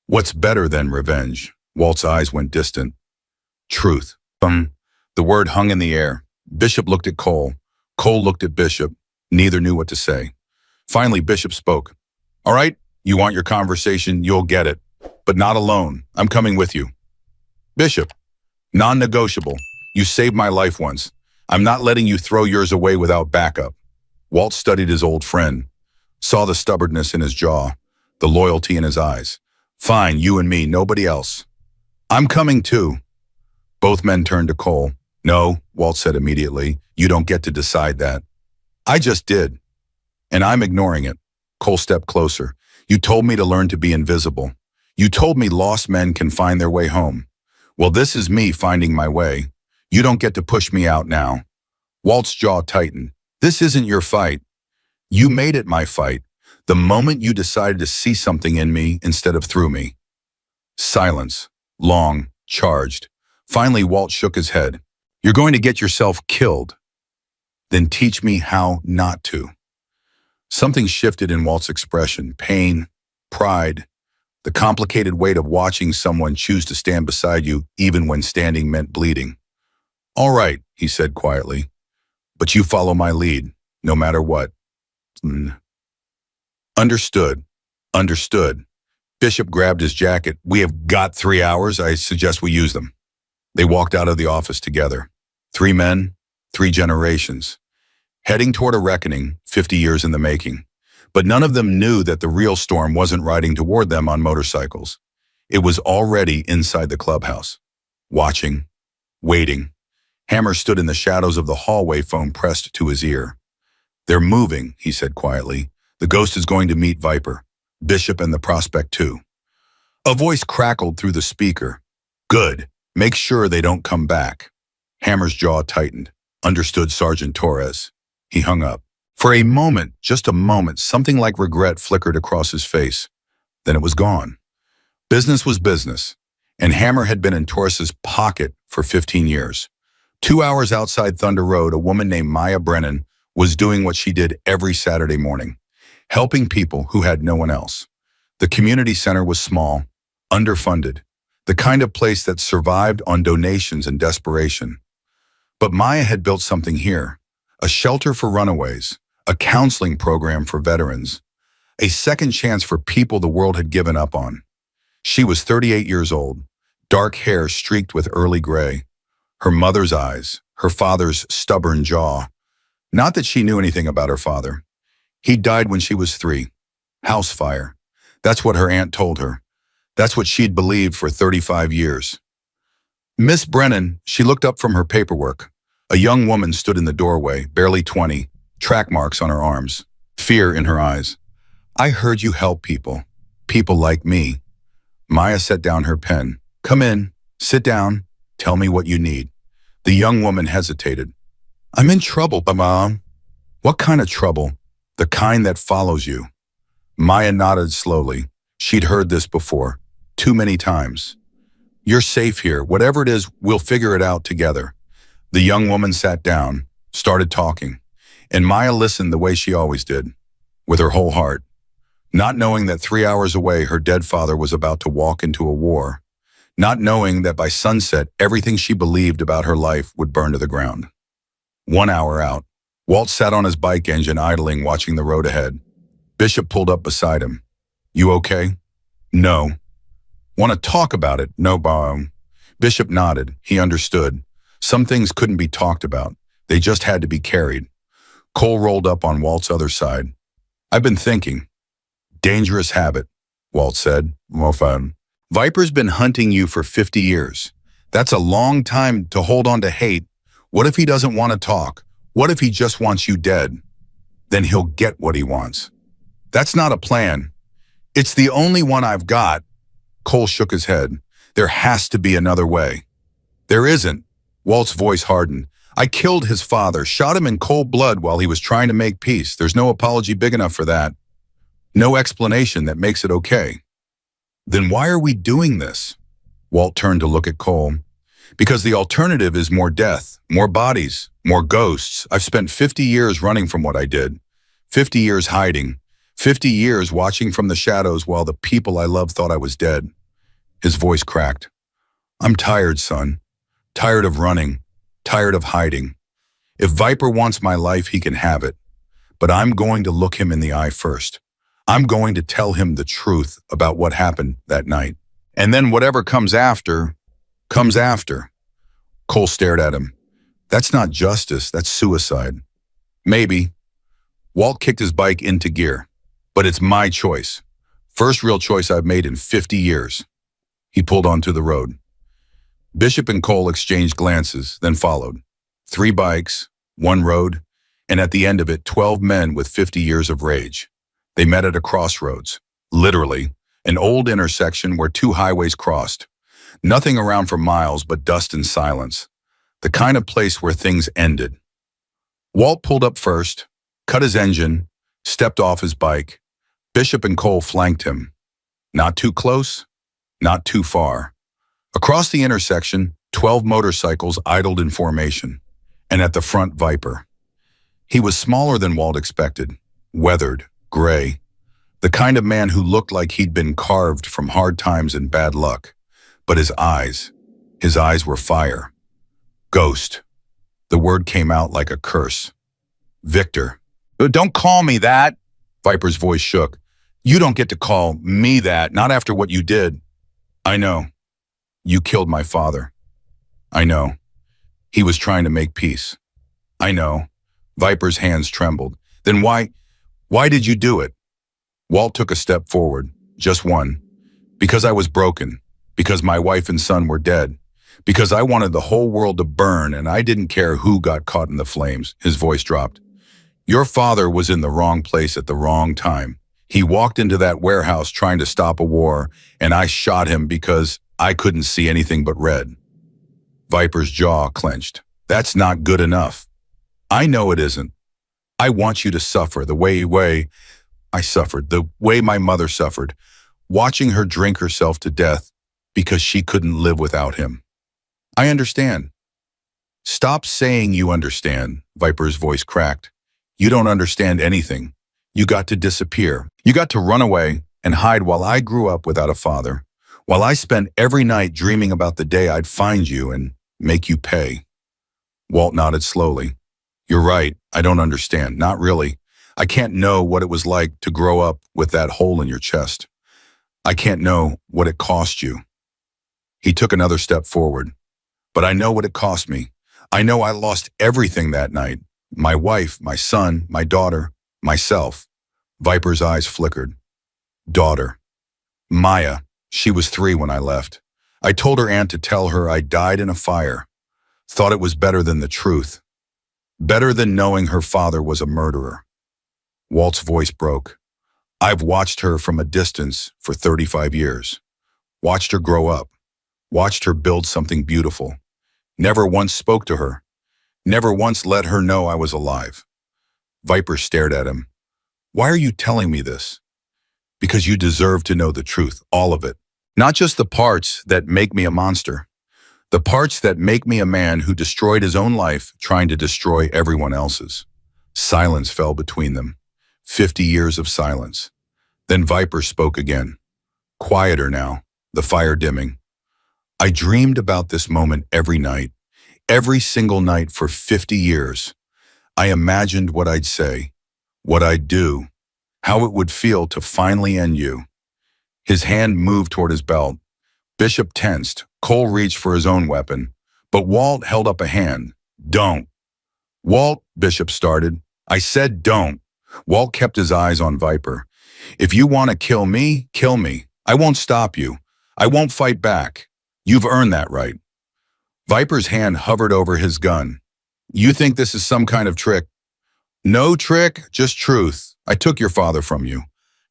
What's better than revenge? Walt's eyes went distant. Truth. The word hung in the air. Bishop looked at Cole. Cole looked at Bishop. Neither knew what to say. Finally, Bishop spoke. All right, you want your conversation, you'll get it. But not alone. I'm coming with you. Bishop. Non-negotiable. You saved my life once. I'm not letting you throw yours away without backup. Walt studied his old friend, saw the stubbornness in his jaw, the loyalty in his eyes. Fine, you and me, nobody else. I'm coming too. Both men turned to Cole. No, Walt said immediately. You don't get to decide that. I just did. And I'm ignoring it. Cole stepped closer. You told me to learn to be invisible. You told me lost men can find their way home. Well, this is me finding my way. You don't get to push me out now. Walt's jaw tightened. This isn't your fight. You made it my fight. The moment you decided to see something in me instead of through me. Silence. Long. Charged. Finally, Walt shook his head. You're going to get yourself killed. Then teach me how not to. Something shifted in Walt's expression. Pain. Pride. The complicated weight of watching someone choose to stand beside you even when standing meant bleeding. All right, he said quietly. But you follow my lead, no matter what. Understood. Understood. Bishop grabbed his jacket. We have got 3 hours. I suggest we use them. They walked out of the office together. 3 men, 3 generations. Heading toward a reckoning, 50 years in the making. But none of them knew that the real storm wasn't riding toward them on motorcycles. It was already inside the clubhouse. Watching. Waiting. Hammer stood in the shadows of the hallway, phone pressed to his ear. They're moving, he said quietly. The ghost is going to meet Viper. Bishop and the prospect too. A voice crackled through the speaker. Good. Make sure they don't come back. Hammer's jaw tightened. Understood, Sergeant Torres. He hung up. For a moment, just a moment, something like regret flickered across his face. Then it was gone. Business was business, and Hammer had been in Torres's pocket for 15 years. 2 hours outside Thunder Road, a woman named Maya Brennan was doing what she did every Saturday morning, helping people who had no one else. The community center was small, underfunded, the kind of place that survived on donations and desperation. But Maya had built something here, a shelter for runaways, a counseling program for veterans, a second chance for people the world had given up on. She was 38 years old, dark hair streaked with early gray, her mother's eyes, her father's stubborn jaw. Not that she knew anything about her father. He died when she was 3. House fire. That's what her aunt told her. That's what she'd believed for 35 years. Miss Brennan, she looked up from her paperwork. A young woman stood in the doorway, barely 20, track marks on her arms, fear in her eyes. I heard you help people. People like me. Maya set down her pen. Come in, sit down, tell me what you need. The young woman hesitated. I'm in trouble, Mom. What kind of trouble? The kind that follows you. Maya nodded slowly. She'd heard this before, too many times. You're safe here. Whatever it is, we'll figure it out together. The young woman sat down, started talking, and Maya listened the way she always did, with her whole heart, not knowing that 3 hours away her dead father was about to walk into a war, not knowing that by sunset everything she believed about her life would burn to the ground. 1 hour out, Walt sat on his bike engine idling, watching the road ahead. Bishop pulled up beside him. You okay? No. Want to talk about it? No, Bob. Bishop nodded. He understood. Some things couldn't be talked about. They just had to be carried. Cole rolled up on Walt's other side. I've been thinking. Dangerous habit, Walt said. More fun. Viper's been hunting you for 50 years. That's a long time to hold on to hate. What if he doesn't want to talk? What if he just wants you dead? Then he'll get what he wants. That's not a plan. It's the only one I've got. Cole shook his head. There has to be another way. There isn't. Walt's voice hardened. I killed his father, shot him in cold blood while he was trying to make peace. There's no apology big enough for that. No explanation that makes it okay. Then why are we doing this? Walt turned to look at Cole. Because the alternative is more death, more bodies, more ghosts. I've spent 50 years running from what I did. 50 years hiding. 50 years watching from the shadows while the people I loved thought I was dead. His voice cracked. I'm tired, son. Tired of running. Tired of hiding. If Viper wants my life, he can have it. But I'm going to look him in the eye first. I'm going to tell him the truth about what happened that night. And then whatever comes after, comes after. Cole stared at him. That's not justice, that's suicide. Maybe. Walt kicked his bike into gear. But it's my choice. First real choice I've made in 50 years. He pulled onto the road. Bishop and Cole exchanged glances, then followed. 3 bikes, 1 road, and at the end of it, 12 men with 50 years of rage. They met at a crossroads. Literally, an old intersection where 2 highways crossed. Nothing around for miles but dust and silence. The kind of place where things ended. Walt pulled up first, cut his engine, stepped off his bike. Bishop and Cole flanked him. Not too close, not too far. Across the intersection, 12 motorcycles idled in formation, and at the front, Viper. He was smaller than Walt expected, weathered, gray, the kind of man who looked like he'd been carved from hard times and bad luck. But his eyes were fire. Ghost. The word came out like a curse. Victor. Don't call me that. Viper's voice shook. You don't get to call me that, not after what you did. I know. You killed my father. I know. He was trying to make peace. I know. Viper's hands trembled. Then why did you do it? Walt took a step forward, just one. Because I was broken. Because my wife and son were dead. Because I wanted the whole world to burn and I didn't care who got caught in the flames. His voice dropped. Your father was in the wrong place at the wrong time. He walked into that warehouse trying to stop a war, and I shot him because I couldn't see anything but red. Viper's jaw clenched. That's not good enough. I know it isn't. I want you to suffer the way I suffered, the way my mother suffered, watching her drink herself to death because she couldn't live without him. I understand. Stop saying you understand, Viper's voice cracked. You don't understand anything. You got to disappear. You got to run away and hide while I grew up without a father, while I spent every night dreaming about the day I'd find you and make you pay. Walt nodded slowly. You're right, I don't understand, not really. I can't know what it was like to grow up with that hole in your chest. I can't know what it cost you. He took another step forward. But I know what it cost me. I know I lost everything that night. My wife, my son, my daughter, myself. Viper's eyes flickered. Daughter. Maya. She was 3 when I left. I told her aunt to tell her I died in a fire. Thought it was better than the truth. Better than knowing her father was a murderer. Walt's voice broke. I've watched her from a distance for 35 years. Watched her grow up. Watched her build something beautiful. Never once spoke to her. Never once let her know I was alive. Viper stared at him. Why are you telling me this? Because you deserve to know the truth, all of it. Not just the parts that make me a monster. The parts that make me a man who destroyed his own life trying to destroy everyone else's. Silence fell between them. 50 years of silence. Then Viper spoke again. Quieter now, the fire dimming. I dreamed about this moment every night. Every single night for 50 years. I imagined what I'd say, what I'd do, how it would feel to finally end you. His hand moved toward his belt. Bishop tensed. Cole reached for his own weapon, but Walt held up a hand. Don't. Walt, Bishop started. I said don't. Walt kept his eyes on Viper. If you want to kill me, kill me. I won't stop you. I won't fight back. You've earned that right. Viper's hand hovered over his gun. You think this is some kind of trick? No trick, just truth. I took your father from you.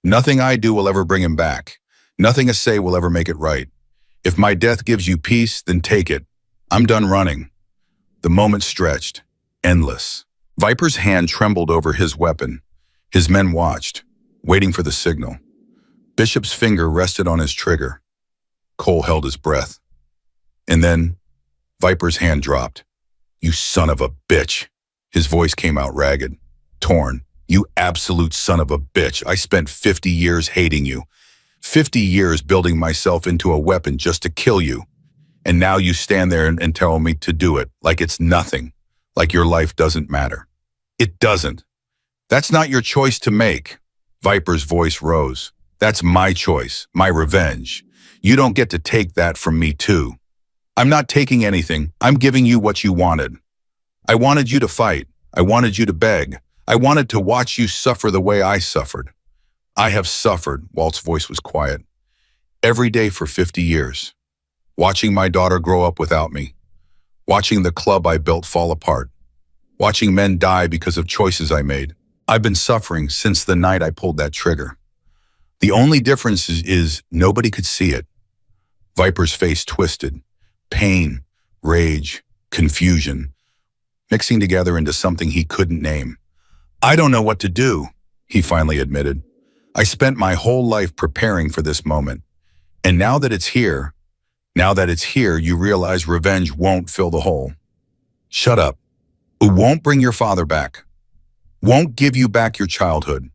Nothing I do will ever bring him back. Nothing I say will ever make it right. If my death gives you peace, then take it. I'm done running. The moment stretched, endless. Viper's hand trembled over his weapon. His men watched, waiting for the signal. Bishop's finger rested on his trigger. Cole held his breath. And then, Viper's hand dropped. You son of a bitch. His voice came out ragged, torn. You absolute son of a bitch. I spent 50 years hating you. 50 years building myself into a weapon just to kill you. And now you stand there and tell me to do it like it's nothing, like your life doesn't matter. It doesn't. That's not your choice to make. Viper's voice rose. That's my choice, my revenge. You don't get to take that from me too. I'm not taking anything. I'm giving you what you wanted. I wanted you to fight. I wanted you to beg. I wanted to watch you suffer the way I suffered. I have suffered, Walt's voice was quiet, every day for 50 years. Watching my daughter grow up without me. Watching the club I built fall apart. Watching men die because of choices I made. I've been suffering since the night I pulled that trigger. The only difference is nobody could see it. Viper's face twisted. Pain, rage, confusion, mixing together into something he couldn't name. I don't know what to do, he finally admitted. I spent my whole life preparing for this moment. And now that it's here, you realize revenge won't fill the hole. Shut up. It won't bring your father back. Won't give you back your childhood.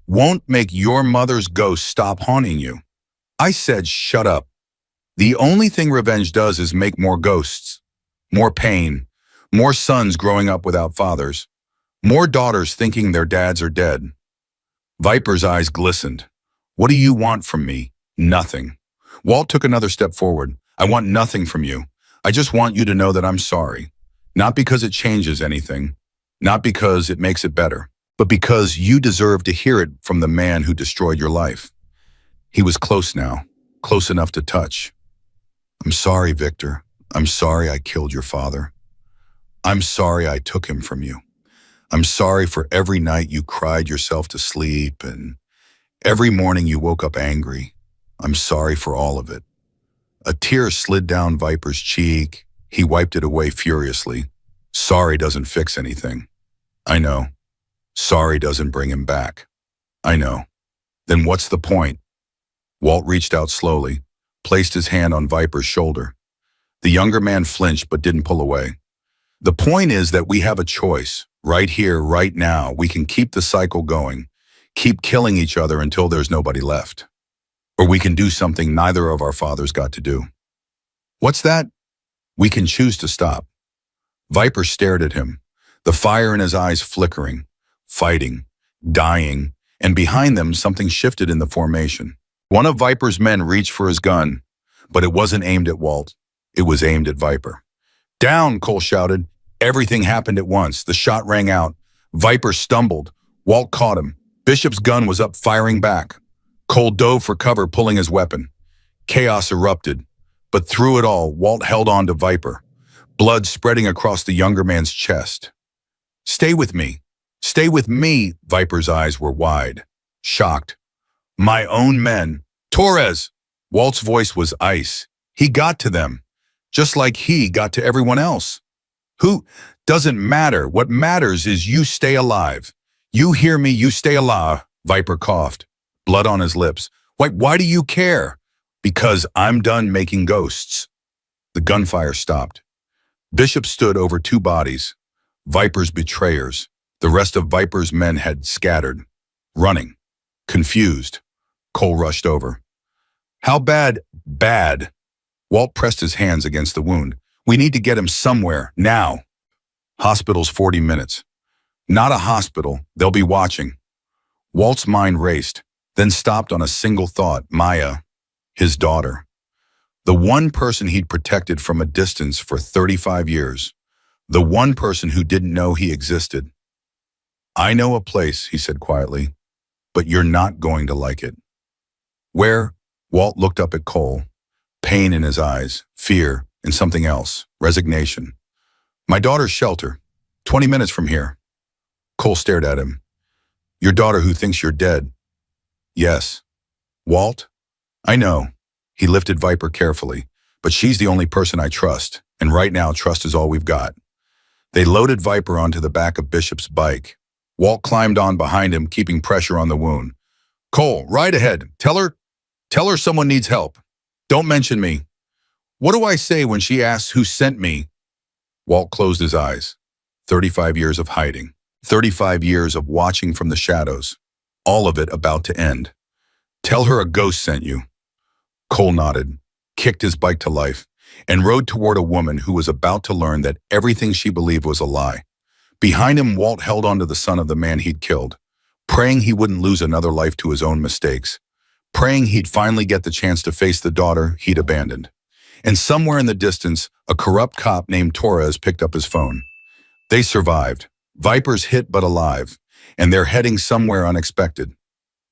Won't make your mother's ghost stop haunting you. I said shut up. The only thing revenge does is make more ghosts, more pain, more sons growing up without fathers, more daughters thinking their dads are dead. Viper's eyes glistened. What do you want from me? Nothing. Walt took another step forward. I want nothing from you. I just want you to know that I'm sorry. Not because it changes anything, not because it makes it better, but because you deserve to hear it from the man who destroyed your life. He was close now, close enough to touch. I'm sorry, Victor. I'm sorry I killed your father. I'm sorry I took him from you. I'm sorry for every night you cried yourself to sleep and every morning you woke up angry. I'm sorry for all of it. A tear slid down Viper's cheek. He wiped it away furiously. Sorry doesn't fix anything. I know. Sorry doesn't bring him back. I know. Then what's the point? Walt reached out slowly, placed his hand on Viper's shoulder. The younger man flinched but didn't pull away. The point is that we have a choice. Right here, right now, we can keep the cycle going, keep killing each other until there's nobody left. Or we can do something neither of our fathers got to do. What's that? We can choose to stop. Viper stared at him, the fire in his eyes flickering, fighting, dying, and behind them something shifted in the formation. One of Viper's men reached for his gun, but it wasn't aimed at Walt. It was aimed at Viper. Down, Cole shouted. Everything happened at once. The shot rang out. Viper stumbled. Walt caught him. Bishop's gun was up, firing back. Cole dove for cover, pulling his weapon. Chaos erupted. But through it all, Walt held on to Viper, blood spreading across the younger man's chest. Stay with me. Stay with me. Viper's eyes were wide, shocked. My own men. Torres! Walt's voice was ice. He got to them, just like he got to everyone else. Who? Doesn't matter. What matters is you stay alive. You hear me, you stay alive. Viper coughed, blood on his lips. Why do you care? Because I'm done making ghosts. The gunfire stopped. Bishop stood over two bodies, Viper's betrayers. The rest of Viper's men had scattered, running, confused. Cole rushed over. How bad? Bad. Walt pressed his hands against the wound. We need to get him somewhere, now. Hospital's 40 minutes. Not a hospital, they'll be watching. Walt's mind raced, then stopped on a single thought, Maya, his daughter. The one person he'd protected from a distance for 35 years. The one person who didn't know he existed. I know a place, he said quietly, but you're not going to like it. Where? Walt looked up at Cole, pain in his eyes, fear, and something else, resignation. My daughter's shelter, 20 minutes from here. Cole stared at him. Your daughter who thinks you're dead. Yes. Walt? I know. He lifted Viper carefully, but she's the only person I trust, and right now trust is all we've got. They loaded Viper onto the back of Bishop's bike. Walt climbed on behind him, keeping pressure on the wound. Cole, ride ahead. Tell her someone needs help. Don't mention me. What do I say when she asks who sent me? Walt closed his eyes. 35 years of hiding. 35 years of watching from the shadows. All of it about to end. Tell her a ghost sent you. Cole nodded, kicked his bike to life, and rode toward a woman who was about to learn that everything she believed was a lie. Behind him, Walt held onto the son of the man he'd killed, praying he wouldn't lose another life to his own mistakes, praying he'd finally get the chance to face the daughter he'd abandoned. And somewhere in the distance, a corrupt cop named Torres picked up his phone. They survived. Vipers hit but alive, and they're heading somewhere unexpected.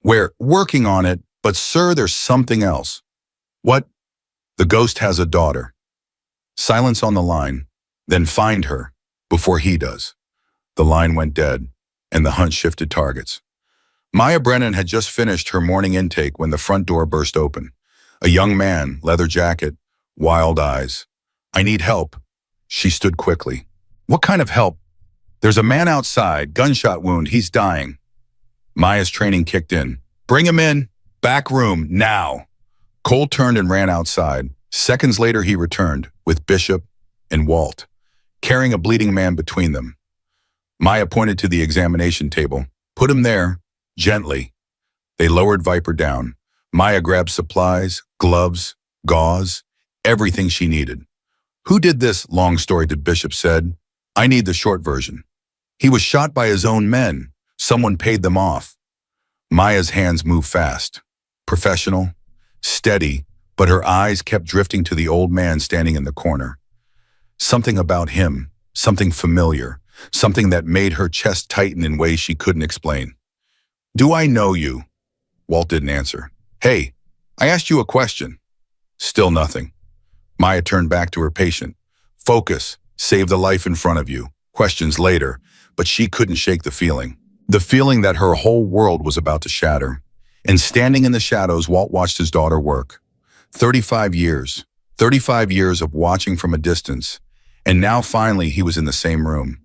We're working on it, but sir, there's something else. What? The ghost has a daughter. Silence on the line, then find her, before he does. The line went dead, and the hunt shifted targets. Maya Brennan had just finished her morning intake when the front door burst open. A young man, leather jacket, wild eyes. I need help. She stood quickly. What kind of help? There's a man outside, gunshot wound, he's dying. Maya's training kicked in. Bring him in. Back room, now. Cole turned and ran outside. Seconds later, he returned, with Bishop and Walt, carrying a bleeding man between them. Maya pointed to the examination table. Put him there, gently. They lowered Viper down. Maya grabbed supplies, gloves, gauze, everything she needed. Who did this? Long story, the Bishop said. I need the short version. He was shot by his own men. Someone paid them off. Maya's hands moved fast. Professional, steady, but her eyes kept drifting to the old man standing in the corner. Something about him, something familiar, something that made her chest tighten in ways she couldn't explain. Do I know you? Walt didn't answer. Hey, I asked you a question. Still nothing. Maya turned back to her patient. Focus, save the life in front of you. Questions later, but she couldn't shake the feeling. The feeling that her whole world was about to shatter. And standing in the shadows, Walt watched his daughter work. 35 years. 35 years of watching from a distance. And now finally he was in the same room.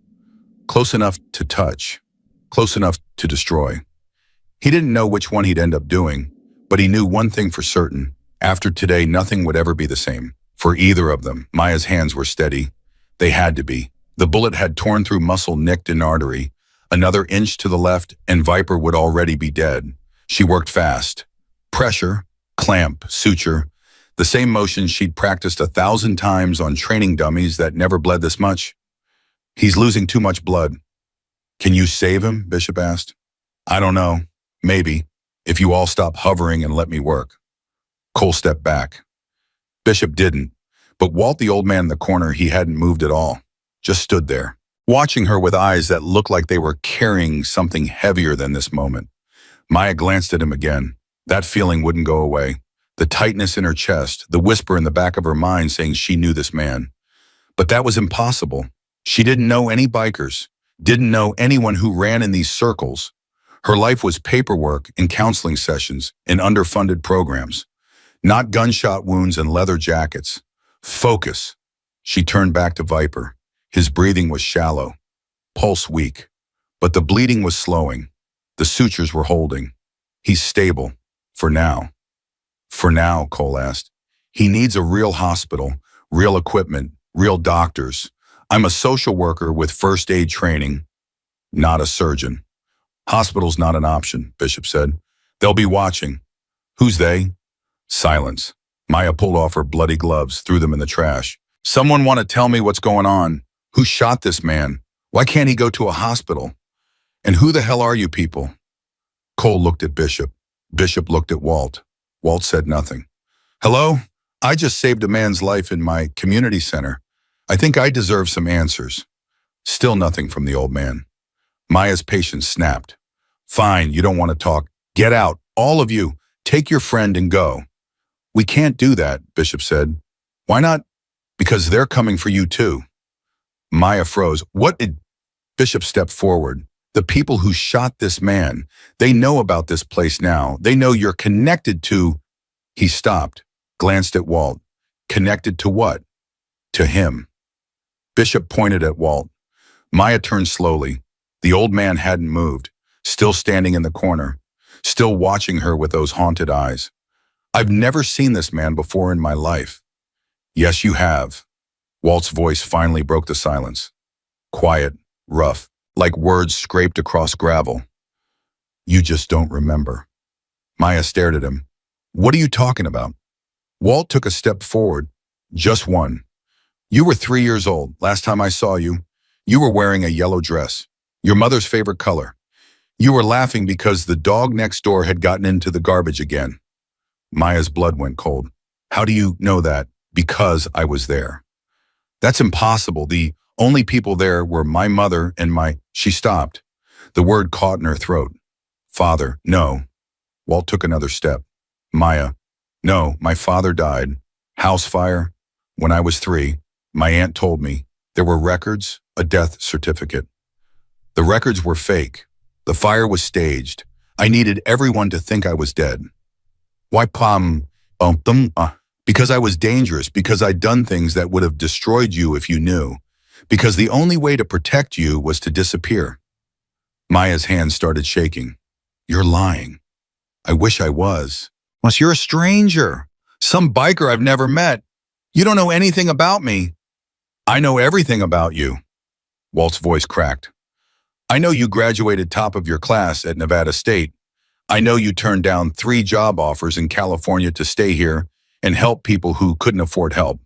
Close enough to touch. Close enough to destroy. He didn't know which one he'd end up doing, but he knew one thing for certain. After today, nothing would ever be the same. For either of them, Maya's hands were steady. They had to be. The bullet had torn through muscle, nicked an artery. Another inch to the left, and Viper would already be dead. She worked fast. Pressure, clamp, suture. The same motion she'd practiced 1,000 times on training dummies that never bled this much. He's losing too much blood. Can you save him? Bishop asked. I don't know. Maybe. If you all stop hovering and let me work. Cole stepped back. Bishop didn't. But Walt, the old man in the corner, he hadn't moved at all. Just stood there, watching her with eyes that looked like they were carrying something heavier than this moment. Maya glanced at him again. That feeling wouldn't go away. The tightness in her chest, the whisper in the back of her mind saying she knew this man. But that was impossible. She didn't know any bikers, didn't know anyone who ran in these circles. Her life was paperwork and counseling sessions and underfunded programs. Not gunshot wounds and leather jackets. Focus. She turned back to Viper. His breathing was shallow, pulse weak, but the bleeding was slowing. The sutures were holding. He's stable. For now. For now, Cole asked. He needs a real hospital, real equipment, real doctors. I'm a social worker with first aid training, not a surgeon. Hospital's not an option, Bishop said. They'll be watching. Who's they? Silence. Maya pulled off her bloody gloves, threw them in the trash. Someone want to tell me what's going on? Who shot this man? Why can't he go to a hospital? And who the hell are you people? Cole looked at Bishop. Bishop looked at Walt. Walt said nothing. Hello? I just saved a man's life in my community center. I think I deserve some answers. Still nothing from the old man. Maya's patience snapped. Fine, you don't want to talk. Get out, all of you. Take your friend and go. We can't do that, Bishop said. Why not? Because they're coming for you too. Maya froze. What did... Bishop stepped forward. The people who shot this man, they know about this place now. They know you're connected to... He stopped, glanced at Walt. Connected to what? To him. Bishop pointed at Walt. Maya turned slowly. The old man hadn't moved, still standing in the corner, still watching her with those haunted eyes. I've never seen this man before in my life. Yes, you have. Walt's voice finally broke the silence. Quiet, rough, like words scraped across gravel. You just don't remember. Maya stared at him. What are you talking about? Walt took a step forward. Just one. You were 3 years old. Last time I saw you, you were wearing a yellow dress, your mother's favorite color. You were laughing because the dog next door had gotten into the garbage again. Maya's blood went cold. How do you know that? Because I was there. That's impossible. The Only people there were my mother and my... She stopped. The word caught in her throat. Father, no. Walt took another step. Maya, no, my father died. House fire. When I was 3, my aunt told me there were records, a death certificate. The records were fake. The fire was staged. I needed everyone to think I was dead. Why, because I was dangerous, because I'd done things that would have destroyed you if you knew, because the only way to protect you was to disappear. Maya's hands started shaking. You're lying. I wish I was. Unless you're a stranger, some biker I've never met. You don't know anything about me. I know everything about you. Walt's voice cracked. I know you graduated top of your class at Nevada State. I know you turned down 3 job offers in California to stay here and help people who couldn't afford help.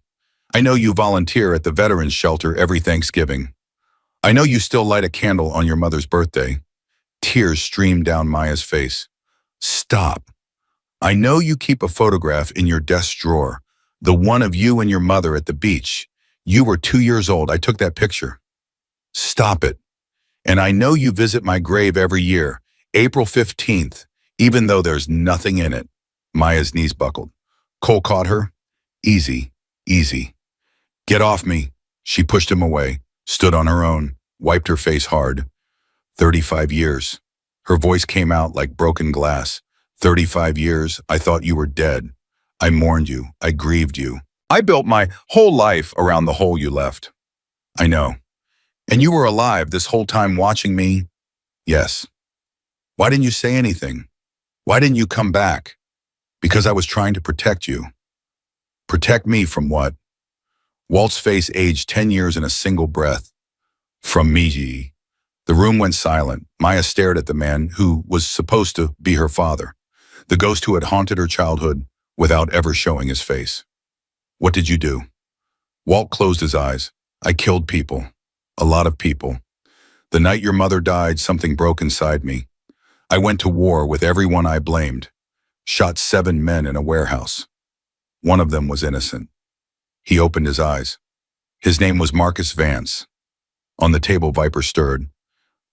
I know you volunteer at the Veterans Shelter every Thanksgiving. I know you still light a candle on your mother's birthday. Tears streamed down Maya's face. Stop. I know you keep a photograph in your desk drawer, the one of you and your mother at the beach. You were 2 years old. I took that picture. Stop it. And I know you visit my grave every year, April 15th, even though there's nothing in it. Maya's knees buckled. Cole caught her. Easy, easy. Get off me. She pushed him away, stood on her own, wiped her face hard. 35 years. Her voice came out like broken glass. 35 years. I thought you were dead. I mourned you. I grieved you. I built my whole life around the hole you left. I know. And you were alive this whole time watching me? Yes. Why didn't you say anything? Why didn't you come back? Because I was trying to protect you. Protect me from what? Walt's face aged 10 years in a single breath. From me. The room went silent. Maya stared at the man who was supposed to be her father, the ghost who had haunted her childhood without ever showing his face. What did you do? Walt closed his eyes. I killed people. A lot of people. The night your mother died, something broke inside me. I went to war with everyone I blamed. Shot 7 men in a warehouse. One of them was innocent. He opened his eyes. His name was Marcus Vance. On the table, Viper stirred.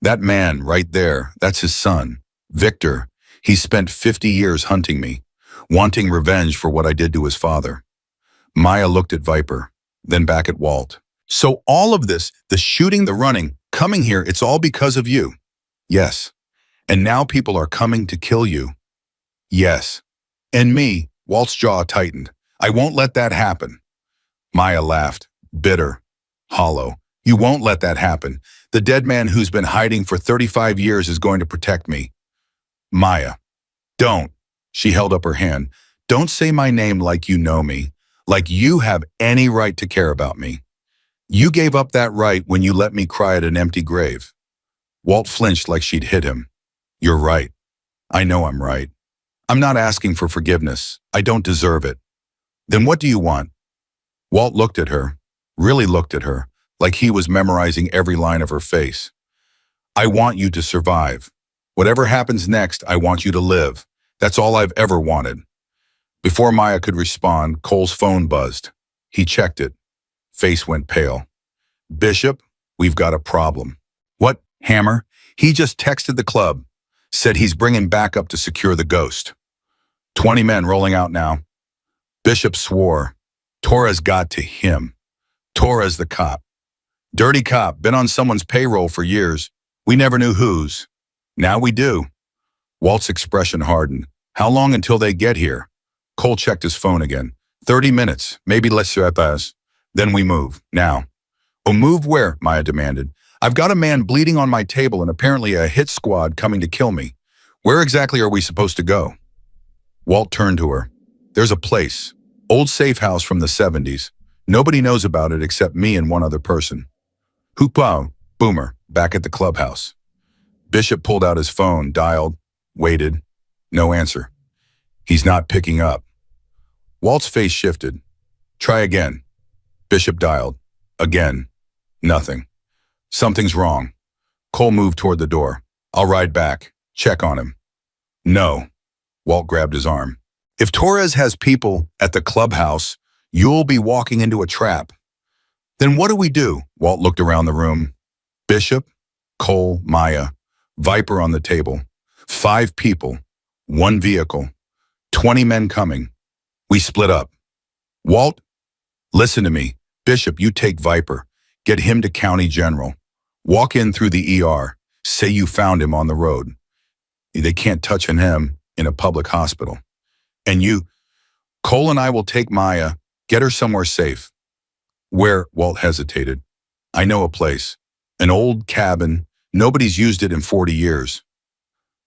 That man right there, that's his son, Victor. He spent 50 years hunting me, wanting revenge for what I did to his father. Maya looked at Viper, then back at Walt. So all of this, the shooting, the running, coming here, it's all because of you. Yes. And now people are coming to kill you. Yes. And me, Walt's jaw tightened. I won't let that happen. Maya laughed, bitter, hollow. You won't let that happen. The dead man who's been hiding for 35 years is going to protect me. Maya, don't. She held up her hand. Don't say my name like you know me, like you have any right to care about me. You gave up that right when you let me cry at an empty grave. Walt flinched like she'd hit him. You're right. I know I'm right. I'm not asking for forgiveness. I don't deserve it. Then what do you want? Walt looked at her, really looked at her, like he was memorizing every line of her face. I want you to survive. Whatever happens next, I want you to live. That's all I've ever wanted. Before Maya could respond, Cole's phone buzzed. He checked it. Face went pale. Bishop, we've got a problem. What, Hammer? He just texted the club. Said he's bringing backup to secure the ghost. 20 men rolling out now. Bishop swore. Torres got to him. Torres the cop. Dirty cop, been on someone's payroll for years. We never knew whose. Now we do. Walt's expression hardened. How long until they get here? Cole checked his phone again. 30 minutes, maybe less horas. Then we move, now. Oh, move where? Maya demanded. I've got a man bleeding on my table and apparently a hit squad coming to kill me. Where exactly are we supposed to go? Walt turned to her. There's a place. Old safe house from the 70s. Nobody knows about it except me and one other person. Hoopao, Boomer, back at the clubhouse. Bishop pulled out his phone, dialed, waited. No answer. He's not picking up. Walt's face shifted. Try again. Bishop dialed. Again. Nothing. Something's wrong. Cole moved toward the door. I'll ride back. Check on him. No. Walt grabbed his arm. If Torres has people at the clubhouse, you'll be walking into a trap. Then what do we do? Walt looked around the room. Bishop, Cole, Maya, Viper on the table. 5 people, 1 vehicle, 20 men coming. We split up. Walt, listen to me. Bishop, you take Viper. Get him to County General. Walk in through the ER. Say you found him on the road. They can't touch on him in a public hospital. And you, Cole and I will take Maya, get her somewhere safe. Where? Walt hesitated. I know a place. An old cabin. Nobody's used it in 40 years.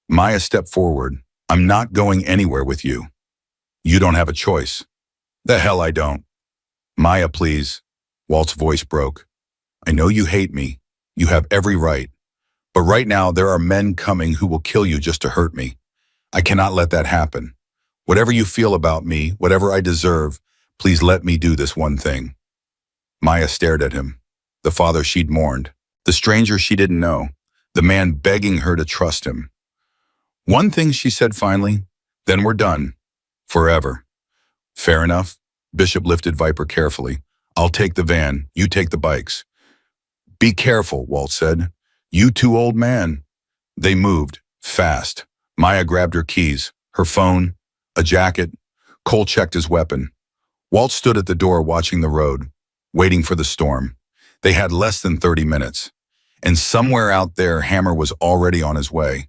Maya stepped forward. I'm not going anywhere with you. You don't have a choice. The hell I don't. Maya, please. Walt's voice broke. I know you hate me. You have every right. But right now there are men coming who will kill you just to hurt me. I cannot let that happen. Whatever you feel about me, whatever I deserve, please let me do this one thing. Maya stared at him. The father she'd mourned. The stranger she didn't know. The man begging her to trust him. One thing, she said finally, then we're done. Forever. Fair enough. Bishop lifted Viper carefully. I'll take the van, you take the bikes. Be careful, Walt said. You too, old man. They moved, fast. Maya grabbed her keys, her phone, a jacket. Cole checked his weapon. Walt stood at the door watching the road, waiting for the storm. They had less than 30 minutes. And somewhere out there, Hammer was already on his way.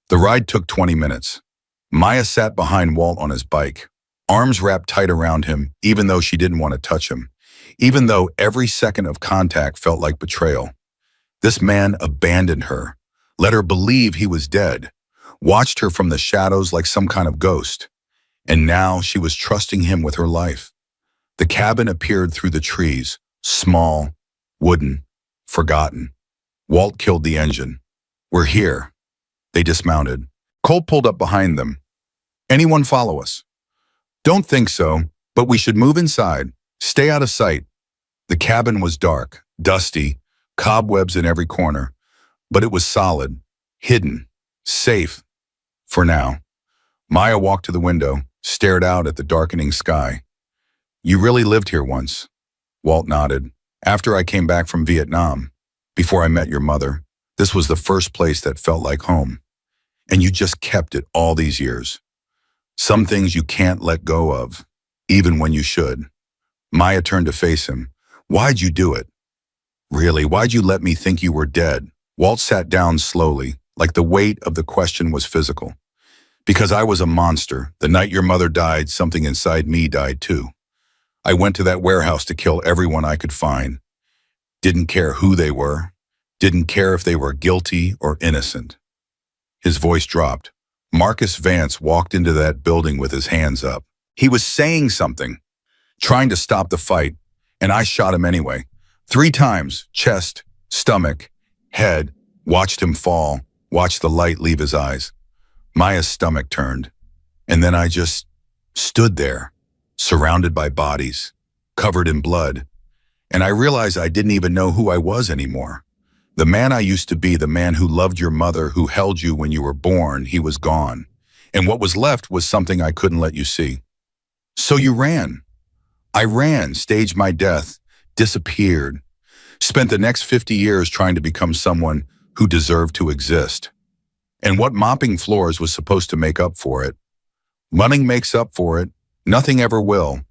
The ride took 20 minutes. Maya sat behind Walt on his bike, arms wrapped tight around him, even though she didn't want to touch him, even though every second of contact felt like betrayal. This man abandoned her, let her believe he was dead, watched her from the shadows like some kind of ghost. And now she was trusting him with her life. The cabin appeared through the trees, small, wooden, forgotten. Walt killed the engine. We're here. They dismounted. Cole pulled up behind them. Anyone follow us? Don't think so, but we should move inside. Stay out of sight. The cabin was dark, dusty, cobwebs in every corner, but it was solid, hidden, safe, for now. Maya walked to the window, stared out at the darkening sky. You really lived here once? Walt nodded. After I came back from Vietnam, before I met your mother, this was the first place that felt like home. And you just kept it all these years. Some things you can't let go of, even when you should. Maya turned to face him. Why'd you do it? Really, why'd you let me think you were dead? Walt sat down slowly, like the weight of the question was physical. Because I was a monster. The night your mother died, something inside me died too. I went to that warehouse to kill everyone I could find. Didn't care who they were. Didn't care if they were guilty or innocent. His voice dropped. Marcus Vance walked into that building with his hands up. He was saying something, trying to stop the fight, and I shot him anyway. 3 times, chest, stomach, head, watched him fall, watched the light leave his eyes. Maya's stomach turned, and then I just stood there, surrounded by bodies, covered in blood, and I realized I didn't even know who I was anymore. The man I used to be, the man who loved your mother, who held you when you were born, he was gone. And what was left was something I couldn't let you see. So you ran. I ran, staged my death, disappeared, spent the next 50 years trying to become someone who deserved to exist. And what mopping floors was supposed to make up for it. Running makes up for it. Nothing ever will.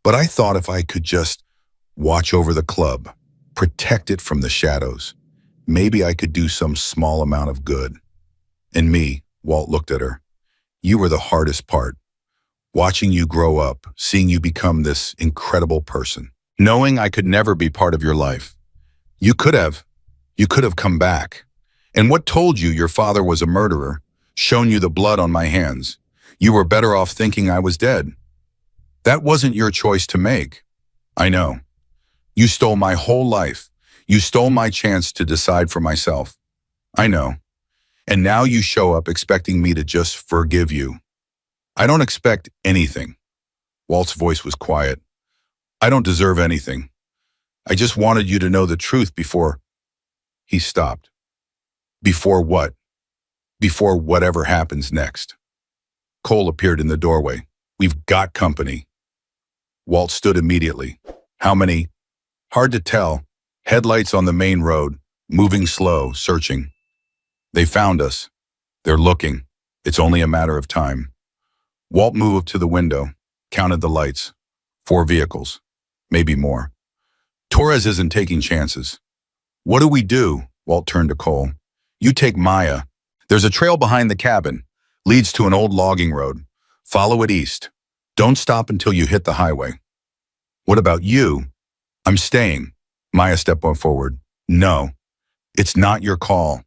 But I thought if I could just watch over the club, protect it from the shadows, maybe I could do some small amount of good. And me, Walt looked at her. You were the hardest part. Watching you grow up, seeing you become this incredible person, knowing I could never be part of your life. You could have come back. And what told you your father was a murderer, shown you the blood on my hands? You were better off thinking I was dead. That wasn't your choice to make. I know. You stole my whole life. You stole my chance to decide for myself. I know. And now you show up expecting me to just forgive you. I don't expect anything. Walt's voice was quiet. I don't deserve anything. I just wanted you to know the truth before. He stopped. Before what? Before whatever happens next. Cole appeared in the doorway. We've got company. Walt stood immediately. How many? Hard to tell. Headlights on the main road, moving slow, searching. They found us. They're looking. It's only a matter of time. Walt moved to the window, counted the lights. 4 vehicles, maybe more. Torres isn't taking chances. What do we do? Walt turned to Cole. You take Maya. There's a trail behind the cabin. Leads to an old logging road. Follow it east. Don't stop until you hit the highway. What about you? I'm staying. Maya stepped forward. No, it's not your call.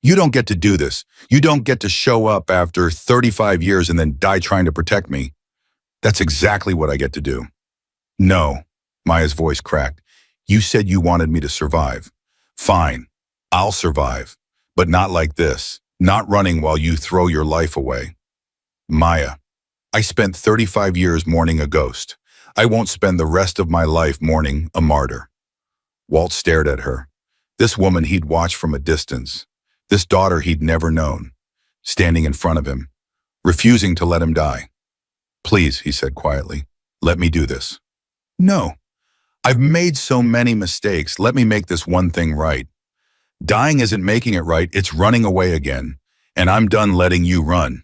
You don't get to do this. You don't get to show up after 35 years and then die trying to protect me. That's exactly what I get to do. No, Maya's voice cracked. You said you wanted me to survive. Fine, I'll survive, but not like this. Not running while you throw your life away. Maya, I spent 35 years mourning a ghost. I won't spend the rest of my life mourning a martyr. Walt stared at her. This woman he'd watched from a distance. This daughter he'd never known, standing in front of him, refusing to let him die. Please, he said quietly, let me do this. No, I've made so many mistakes. Let me make this one thing right. Dying isn't making it right, it's running away again. And I'm done letting you run.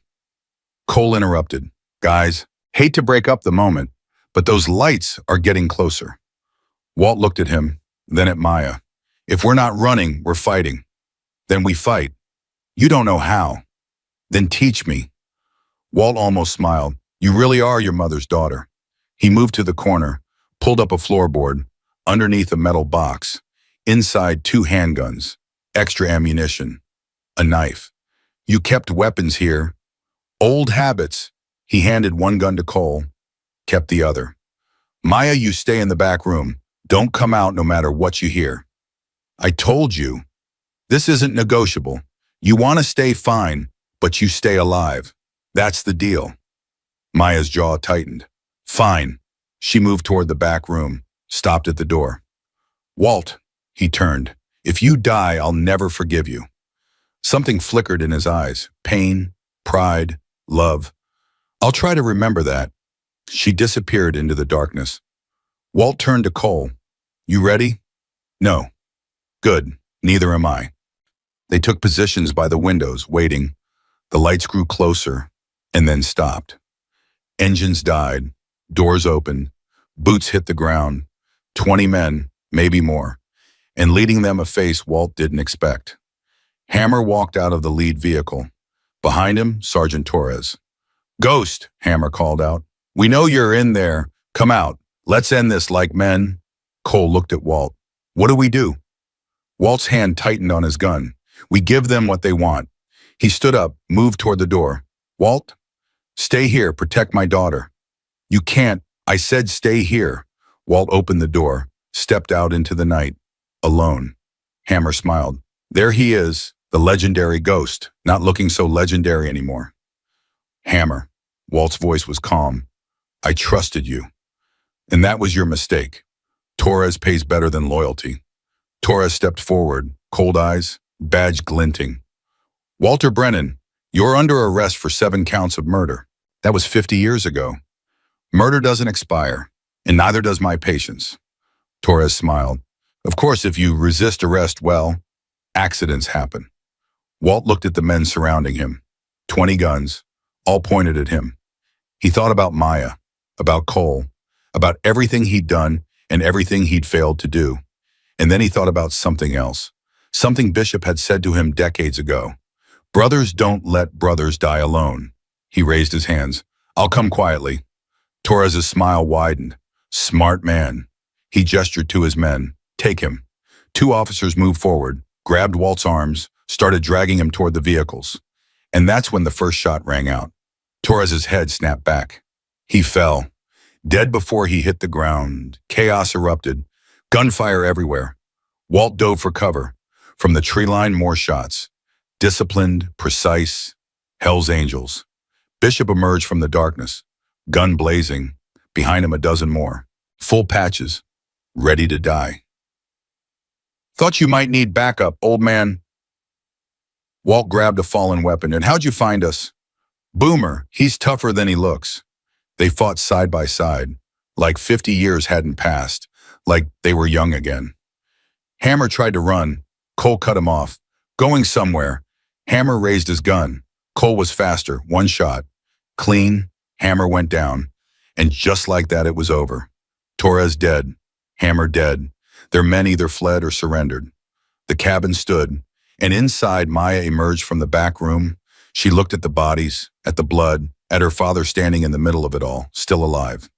Cole interrupted. Guys, hate to break up the moment, but those lights are getting closer. Walt looked at him, then at Maya. If we're not running, we're fighting. Then we fight. You don't know how. Then teach me. Walt almost smiled. You really are your mother's daughter. He moved to the corner, pulled up a floorboard, underneath a metal box, inside 2 handguns, extra ammunition, a knife. You kept weapons here. Old habits. He handed one gun to Cole, kept the other. Maya, you stay in the back room. Don't come out no matter what you hear. I told you. This isn't negotiable. You want to stay fine, but you stay alive. That's the deal. Maya's jaw tightened. Fine. She moved toward the back room, stopped at the door. Walt, he turned. If you die, I'll never forgive you. Something flickered in his eyes. Pain, pride, love. I'll try to remember that. She disappeared into the darkness. Walt turned to Cole. You ready? No. Good. Neither am I. They took positions by the windows, waiting. The lights grew closer, and then stopped. Engines died, doors opened, boots hit the ground. 20 men, maybe more, and leading them a face Walt didn't expect. Hammer walked out of the lead vehicle. Behind him, Sergeant Torres. Ghost, Hammer called out. We know you're in there. Come out. Let's end this like men. Cole looked at Walt. What do we do? Walt's hand tightened on his gun. We give them what they want. He stood up, moved toward the door. Walt, stay here, protect my daughter. You can't. I said stay here. Walt opened the door, stepped out into the night, alone. Hammer smiled. There he is, the legendary ghost, not looking so legendary anymore. Hammer, Walt's voice was calm. I trusted you. And that was your mistake. Torres pays better than loyalty. Torres stepped forward, cold eyes, badge glinting. Walter Brennan, you're under arrest for 7 counts of murder. That was 50 years ago. Murder doesn't expire, and neither does my patience. Torres smiled. Of course, if you resist arrest, well, accidents happen. Walt looked at the men surrounding him. 20 guns, all pointed at him. He thought about Maya, about Cole, about everything he'd done and everything he'd failed to do. And then he thought about something else, something Bishop had said to him decades ago. Brothers don't let brothers die alone. He raised his hands. I'll come quietly. Torres's smile widened. Smart man. He gestured to his men. Take him. 2 officers moved forward, grabbed Walt's arms, started dragging him toward the vehicles. And that's when the first shot rang out. Torres's head snapped back. He fell, dead before he hit the ground. Chaos erupted, gunfire everywhere. Walt dove for cover. From the tree line, more shots. Disciplined, precise, Hell's Angels. Bishop emerged from the darkness, gun blazing, behind him a dozen more. Full patches, ready to die. Thought you might need backup, old man. Walt grabbed a fallen weapon. And how'd you find us? Boomer, he's tougher than he looks. They fought side by side, like 50 years hadn't passed, like they were young again. Hammer tried to run. Cole cut him off. Going somewhere. Hammer raised his gun. Cole was faster. One shot. Clean. Hammer went down. And just like that, it was over. Torres dead. Hammer dead. Their men either fled or surrendered. The cabin stood, and inside Maya emerged from the back room. She looked at the bodies, at the blood, at her father standing in the middle of it all, still alive.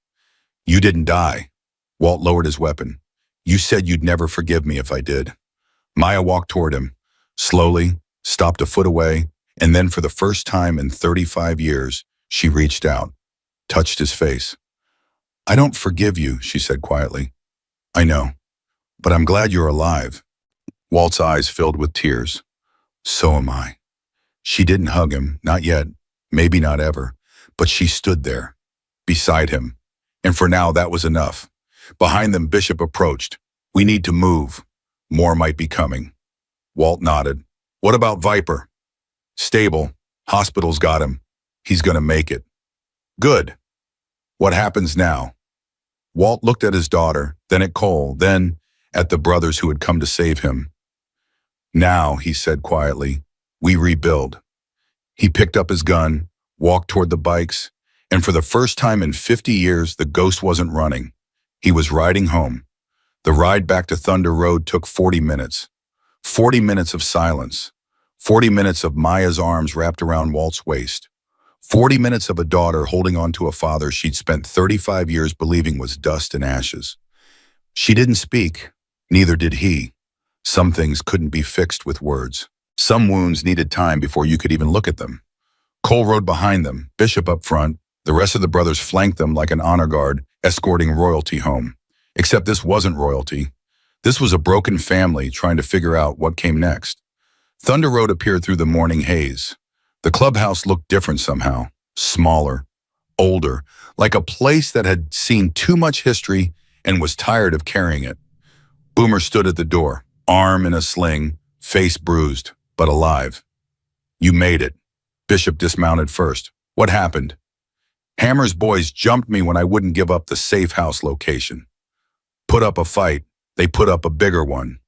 You didn't die. Walt lowered his weapon. You said you'd never forgive me if I did. Maya walked toward him, slowly, stopped a foot away, and then for the first time in 35 years, she reached out, touched his face. I don't forgive you, she said quietly. I know, but I'm glad you're alive. Walt's eyes filled with tears. So am I. She didn't hug him, not yet, maybe not ever, but she stood there, beside him. And for now, that was enough. Behind them, Bishop approached. We need to move. More might be coming. Walt nodded. What about Viper? Stable. Hospital's got him. He's gonna make it. Good. What happens now? Walt looked at his daughter, then at Cole, then at the brothers who had come to save him. Now, he said quietly, we rebuild. He picked up his gun, walked toward the bikes, and for the first time in 50 years, the ghost wasn't running. He was riding home. The ride back to Thunder Road took 40 minutes. 40 minutes of silence. 40 minutes of Maya's arms wrapped around Walt's waist. 40 minutes of a daughter holding on to a father she'd spent 35 years believing was dust and ashes. She didn't speak, neither did he. Some things couldn't be fixed with words. Some wounds needed time before you could even look at them. Cole rode behind them, Bishop up front. The rest of the brothers flanked them like an honor guard, escorting royalty home. Except this wasn't royalty. This was a broken family trying to figure out what came next. Thunder Road appeared through the morning haze. The clubhouse looked different somehow, smaller, older, like a place that had seen too much history and was tired of carrying it. Boomer stood at the door, arm in a sling, face bruised, but alive. You made it. Bishop dismounted first. What happened? Hammer's boys jumped me when I wouldn't give up the safe house location. Put up a fight. They put up a bigger one.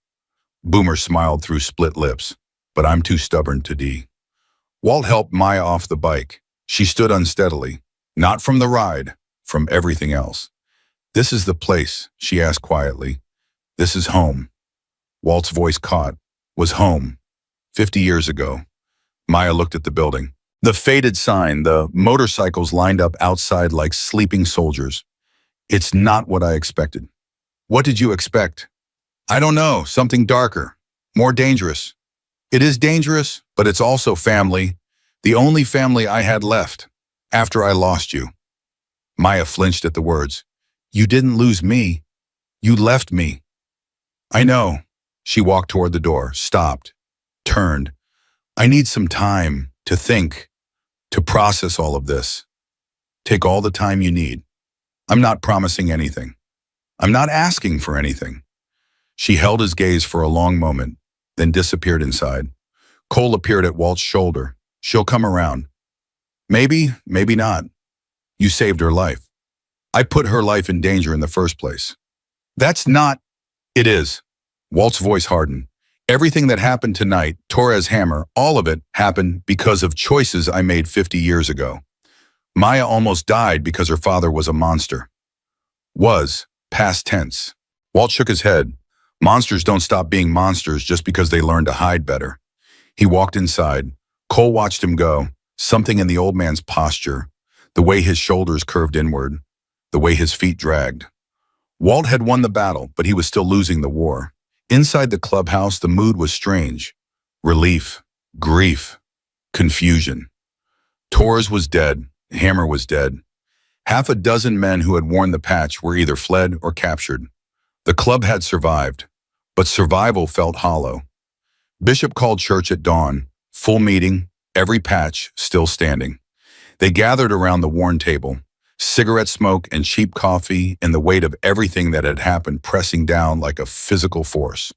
Boomer smiled through split lips, but I'm too stubborn to D. Walt helped Maya off the bike. She stood unsteadily, not from the ride, from everything else. This is the place, she asked quietly. This is home. Walt's voice caught. Was home. 50 years ago. Maya looked at the building. The faded sign, the motorcycles lined up outside like sleeping soldiers. It's not what I expected. What did you expect? I don't know, something darker, more dangerous. It is dangerous, but it's also family, the only family I had left, after I lost you. Maya flinched at the words. You didn't lose me. You left me. I know. She walked toward the door, stopped, turned. I need some time to think, to process all of this. Take all the time you need. I'm not promising anything. I'm not asking for anything. She held his gaze for a long moment, then disappeared inside. Cole appeared at Walt's shoulder. She'll come around. Maybe, maybe not. You saved her life. I put her life in danger in the first place. That's not... It is. Walt's voice hardened. Everything that happened tonight, Torres Hammer, all of it happened because of choices I made 50 years ago. Maya almost died because her father was a monster. Was, past tense. Walt shook his head. Monsters don't stop being monsters just because they learn to hide better. He walked inside. Cole watched him go. Something in the old man's posture, the way his shoulders curved inward, the way his feet dragged. Walt had won the battle, but he was still losing the war. Inside the clubhouse, the mood was strange. Relief, grief, confusion. Torres was dead. Hammer was dead. Half a dozen men who had worn the patch were either fled or captured. The club had survived, but survival felt hollow. Bishop called church at dawn, full meeting, every patch still standing. They gathered around the worn table, cigarette smoke and cheap coffee and the weight of everything that had happened pressing down like a physical force.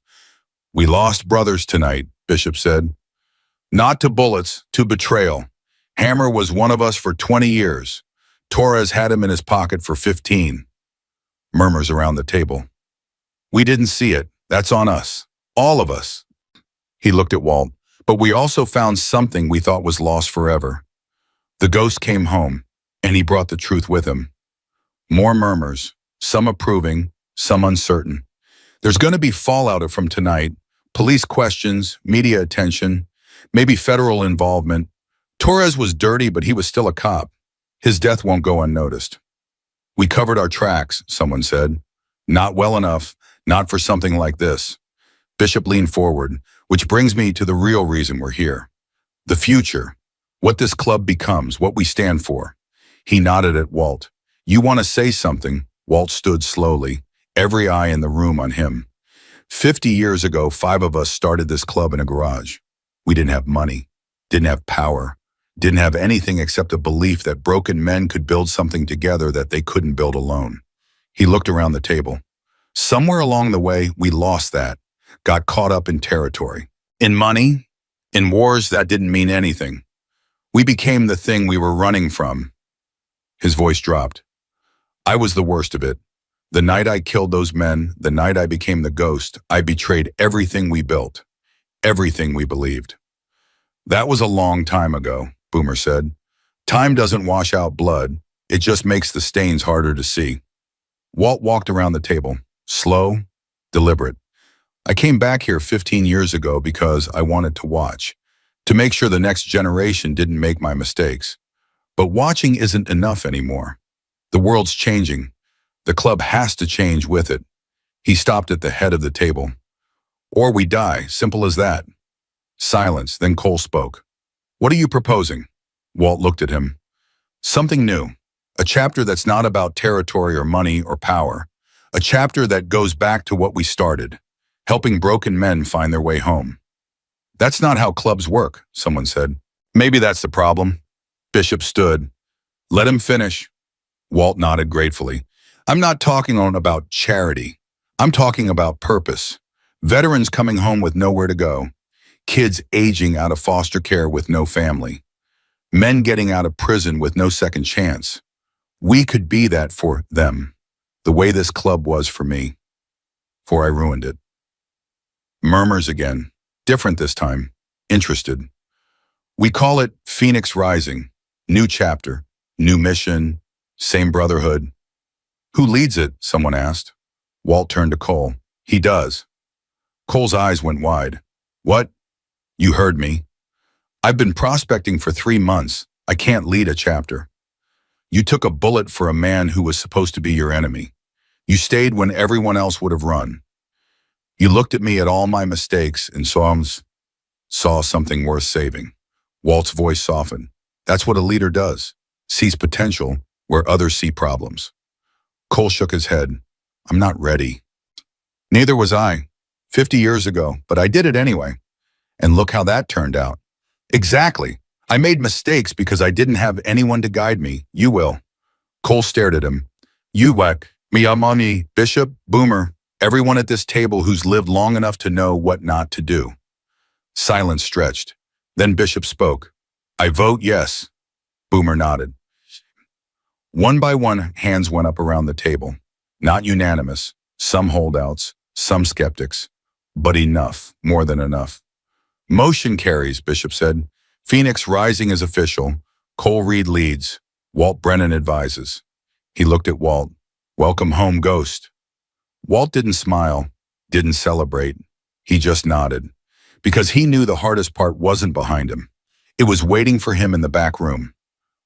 We lost brothers tonight, Bishop said. Not to bullets, to betrayal. Hammer was one of us for 20 years. Torres had him in his pocket for 15. Murmurs around the table. We didn't see it. That's on us. All of us. He looked at Walt. But we also found something we thought was lost forever. The ghost came home, and he brought the truth with him. More murmurs, some approving, some uncertain. There's going to be fallout from tonight. Police questions, media attention, maybe federal involvement. Torres was dirty, but he was still a cop. His death won't go unnoticed. We covered our tracks, someone said. Not well enough, not for something like this. Bishop leaned forward, which brings me to the real reason we're here. The future. What this club becomes, what we stand for. He nodded at Walt. You want to say something? Walt stood slowly, every eye in the room on him. 50 years ago, 5 of us started this club in a garage. We didn't have money, didn't have power, didn't have anything except a belief that broken men could build something together that they couldn't build alone. He looked around the table. Somewhere along the way, we lost that, got caught up in territory. In money, in wars that didn't mean anything. We became the thing we were running from. His voice dropped. I was the worst of it. The night I killed those men, the night I became the ghost, I betrayed everything we built, everything we believed. That was a long time ago, Boomer said. Time doesn't wash out blood, it just makes the stains harder to see. Walt walked around the table, slow, deliberate. I came back here 15 years ago because I wanted to watch, to make sure the next generation didn't make my mistakes. But watching isn't enough anymore. The world's changing. The club has to change with it. He stopped at the head of the table. Or we die, simple as that. Silence, then Cole spoke. What are you proposing? Walt looked at him. Something new. A chapter that's not about territory or money or power. A chapter that goes back to what we started, helping broken men find their way home. That's not how clubs work, someone said. Maybe that's the problem. Bishop stood. Let him finish. Walt nodded gratefully. I'm not talking about charity. I'm talking about purpose. Veterans coming home with nowhere to go. Kids aging out of foster care with no family. Men getting out of prison with no second chance. We could be that for them, the way this club was for me, for I ruined it. Murmurs again, different this time, interested. We call it Phoenix Rising, new chapter, new mission, same brotherhood. Who leads it? Someone asked. Walt turned to Cole. He does. Cole's eyes went wide. What? You heard me. I've been prospecting for 3 months. I can't lead a chapter. You took a bullet for a man who was supposed to be your enemy. You stayed when everyone else would have run. You looked at me at all my mistakes and saw something worth saving. Walt's voice softened. That's what a leader does. Sees potential where others see problems. Cole shook his head. I'm not ready. Neither was I. 50 years ago, but I did it anyway. And look how that turned out. Exactly. I made mistakes because I didn't have anyone to guide me. You will. Cole stared at him. You whack. Me, Amani, Bishop, Boomer, everyone at this table who's lived long enough to know what not to do. Silence stretched. Then Bishop spoke. I vote yes. Boomer nodded. One by one, hands went up around the table. Not unanimous. Some holdouts, some skeptics. But enough, more than enough. Motion carries, Bishop said. Phoenix Rising is official. Cole Reed leads. Walt Brennan advises. He looked at Walt. Welcome home, Ghost. Walt didn't smile, didn't celebrate. He just nodded. Because he knew the hardest part wasn't behind him. It was waiting for him in the back room.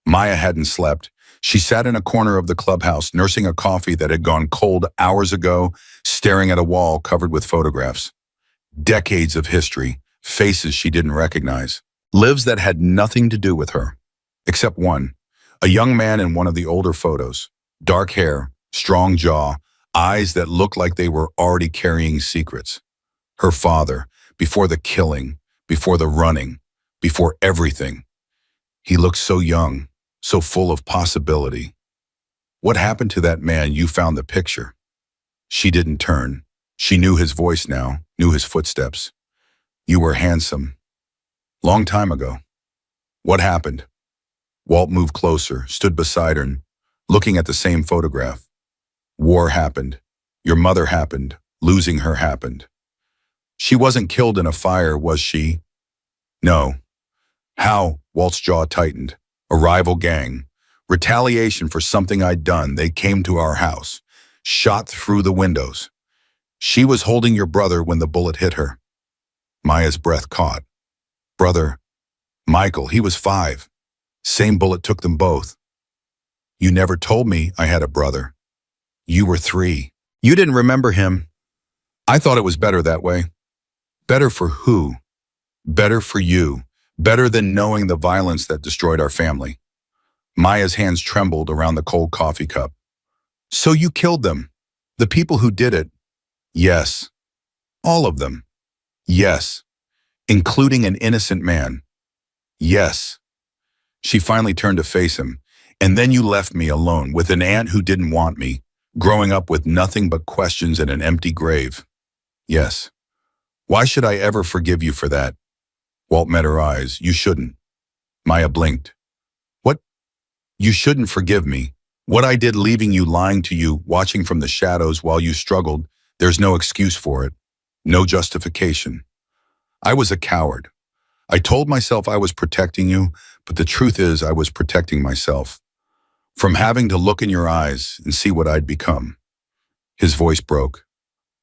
Maya hadn't slept. She sat in a corner of the clubhouse, nursing a coffee that had gone cold hours ago, staring at a wall covered with photographs. Decades of history, faces she didn't recognize. Lives that had nothing to do with her. Except one, a young man in one of the older photos. Dark hair, strong jaw, eyes that looked like they were already carrying secrets. Her father, before the killing, before the running, before everything. He looked so young, so full of possibility. What happened to that man? You found the picture. She didn't turn. She knew his voice now, knew his footsteps. You were handsome. Long time ago. What happened? Walt moved closer, stood beside her, looking at the same photograph. War happened. Your mother happened. Losing her happened. She wasn't killed in a fire, was she? No. How? Walt's jaw tightened. A rival gang. Retaliation for something I'd done. They came to our house. Shot through the windows. She was holding your brother when the bullet hit her. Maya's breath caught. Brother, Michael, he was 5. Same bullet took them both. You never told me I had a brother. You were 3. You didn't remember him. I thought it was better that way. Better for who? Better for you. Better than knowing the violence that destroyed our family. Maya's hands trembled around the cold coffee cup. So you killed them? The people who did it? Yes. All of them? Yes. Including an innocent man? Yes. She finally turned to face him. And then you left me alone with an aunt who didn't want me, growing up with nothing but questions and an empty grave. Yes. Why should I ever forgive you for that? Walt met her eyes. You shouldn't. Maya blinked. What? You shouldn't forgive me. What I did leaving you, lying to you, watching from the shadows while you struggled, there's no excuse for it. No justification. I was a coward. I told myself I was protecting you, but the truth is I was protecting myself. From having to look in your eyes and see what I'd become. His voice broke.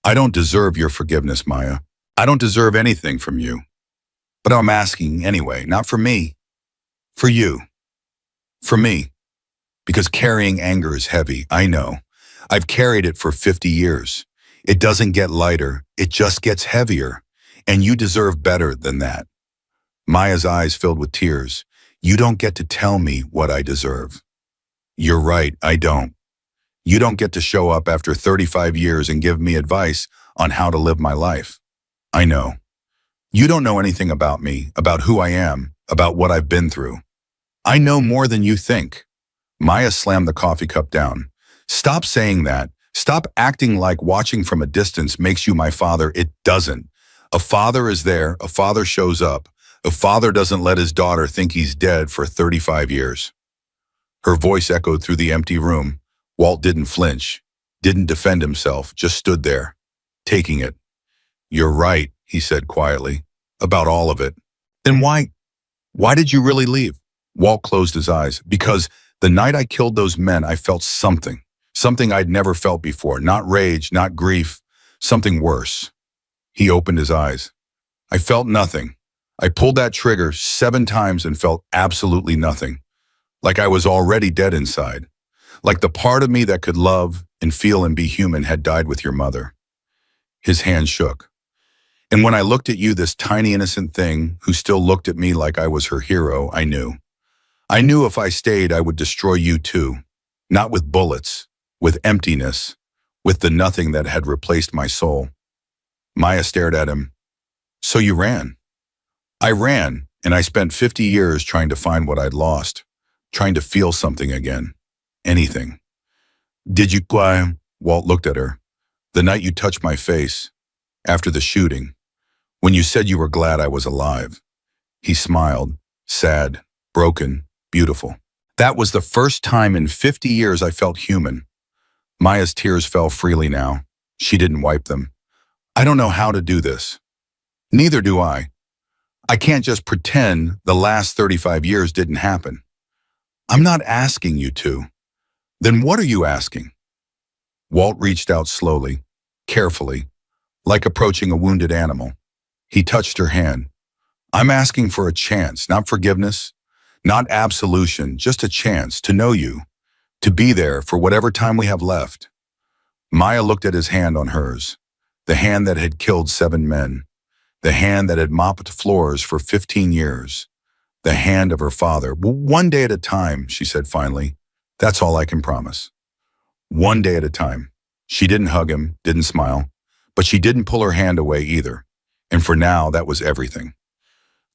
I don't deserve your forgiveness, Maya. I don't deserve anything from you. But I'm asking anyway, not for me. For you. For me. Because carrying anger is heavy, I know. I've carried it for 50 years. It doesn't get lighter, it just gets heavier. And you deserve better than that. Maya's eyes filled with tears. You don't get to tell me what I deserve. You're right, I don't. You don't get to show up after 35 years and give me advice on how to live my life. I know. You don't know anything about me, about who I am, about what I've been through. I know more than you think. Maya slammed the coffee cup down. Stop saying that. Stop acting like watching from a distance makes you my father. It doesn't. A father is there, a father shows up. A father doesn't let his daughter think he's dead for 35 years. Her voice echoed through the empty room. Walt didn't flinch, didn't defend himself, just stood there, taking it. You're right, he said quietly, about all of it. Then why did you really leave? Walt closed his eyes. Because the night I killed those men, I felt something I'd never felt before. Not rage, not grief, something worse. He opened his eyes. I felt nothing. I pulled that trigger 7 times and felt absolutely nothing. Like I was already dead inside. Like the part of me that could love and feel and be human had died with your mother. His hand shook. And when I looked at you, this tiny innocent thing who still looked at me like I was her hero, I knew. I knew if I stayed, I would destroy you too. Not with bullets, with emptiness, with the nothing that had replaced my soul. Maya stared at him. So you ran. I ran, and I spent 50 years trying to find what I'd lost, trying to feel something again. Anything. Did you cry? Walt looked at her. The night you touched my face, after the shooting, when you said you were glad I was alive. He smiled, sad, broken, beautiful. That was the first time in 50 years I felt human. Maya's tears fell freely now. She didn't wipe them. I don't know how to do this. Neither do I. I can't just pretend the last 35 years didn't happen. I'm not asking you to. Then what are you asking? Walt reached out slowly, carefully, like approaching a wounded animal. He touched her hand. I'm asking for a chance, not forgiveness, not absolution, just a chance to know you, to be there for whatever time we have left. Maya looked at his hand on hers, the hand that had killed 7 men, the hand that had mopped floors for 15 years, the hand of her father. One day at a time, she said finally. That's all I can promise. One day at a time. She didn't hug him, didn't smile, but she didn't pull her hand away either. And for now, that was everything.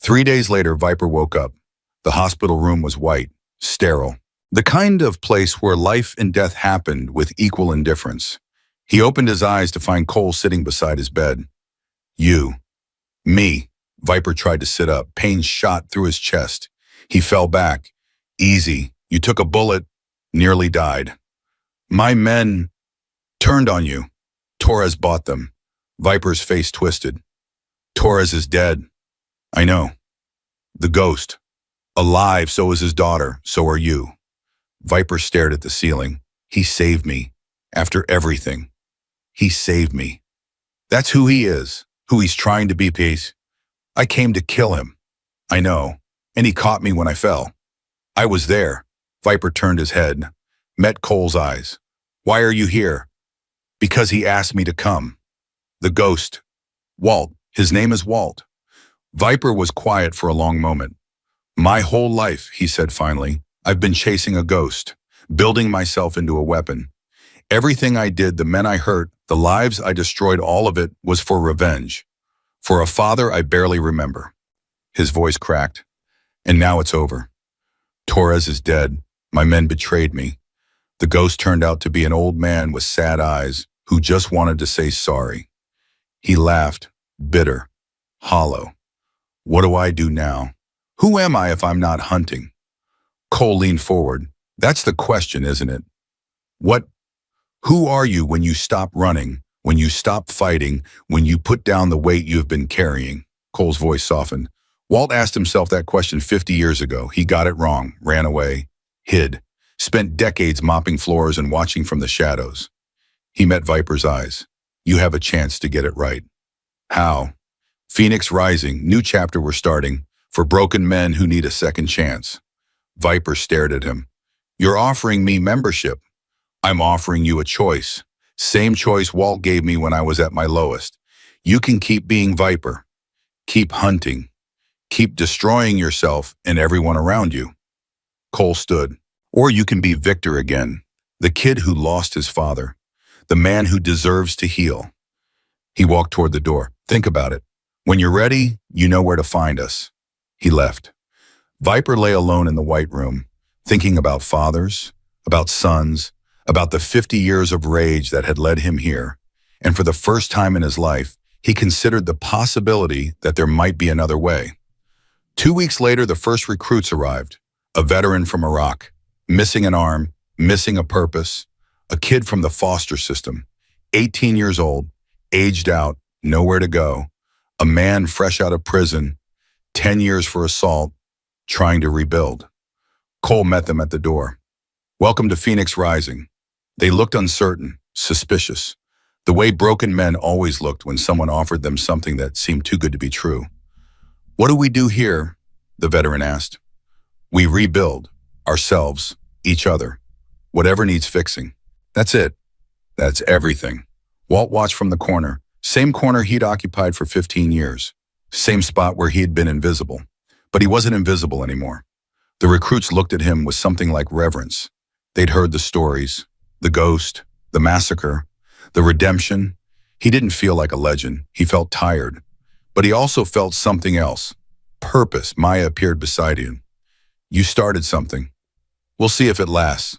3 days later, Viper woke up. The hospital room was white, sterile. The kind of place where life and death happened with equal indifference. He opened his eyes to find Cole sitting beside his bed. You. Me. Viper tried to sit up. Pain shot through his chest. He fell back. Easy. You took a bullet. Nearly died. My men turned on you. Torres bought them. Viper's face twisted. Torres is dead. I know. The ghost. Alive, so is his daughter, so are you. Viper stared at the ceiling. He saved me. After everything. He saved me. That's who he is, who he's trying to be, Peace. I came to kill him. I know. And he caught me when I fell. I was there. Viper turned his head, met Cole's eyes. Why are you here? Because he asked me to come. The ghost. Walt. His name is Walt. Viper was quiet for a long moment. My whole life, he said finally, I've been chasing a ghost, building myself into a weapon. Everything I did, the men I hurt, the lives I destroyed, all of it was for revenge. For a father I barely remember. His voice cracked. And now it's over. Torres is dead. My men betrayed me. The ghost turned out to be an old man with sad eyes who just wanted to say sorry. He laughed, bitter, hollow. What do I do now? Who am I if I'm not hunting? Cole leaned forward. That's the question, isn't it? Who are you when you stop running, when you stop fighting, when you put down the weight you've been carrying? Cole's voice softened. Walt asked himself that question 50 years ago. He got it wrong, ran away, hid, spent decades mopping floors and watching from the shadows. He met Viper's eyes. You have a chance to get it right. How? Phoenix Rising, new chapter we're starting, for broken men who need a second chance. Viper stared at him. You're offering me membership. I'm offering you a choice. Same choice Walt gave me when I was at my lowest. You can keep being Viper. Keep hunting. Keep destroying yourself and everyone around you. Cole stood. Or you can be Victor again, the kid who lost his father, the man who deserves to heal. He walked toward the door. Think about it. When you're ready, you know where to find us. He left. Viper lay alone in the white room, thinking about fathers, about sons, about the 50 years of rage that had led him here. And for the first time in his life, he considered the possibility that there might be another way. 2 weeks later, the first recruits arrived. A veteran from Iraq, missing an arm, missing a purpose, a kid from the foster system, 18 years old, aged out, nowhere to go, a man fresh out of prison, 10 years for assault, trying to rebuild. Cole met them at the door. Welcome to Phoenix Rising. They looked uncertain, suspicious, the way broken men always looked when someone offered them something that seemed too good to be true. What do we do here? The veteran asked. We rebuild, ourselves, each other, whatever needs fixing. That's it. That's everything. Walt watched from the corner, same corner he'd occupied for 15 years, same spot where he had been invisible. But he wasn't invisible anymore. The recruits looked at him with something like reverence. They'd heard the stories, the ghost, the massacre, the redemption. He didn't feel like a legend. He felt tired. But he also felt something else. Purpose. Maya appeared beside him. You started something. We'll see if it lasts.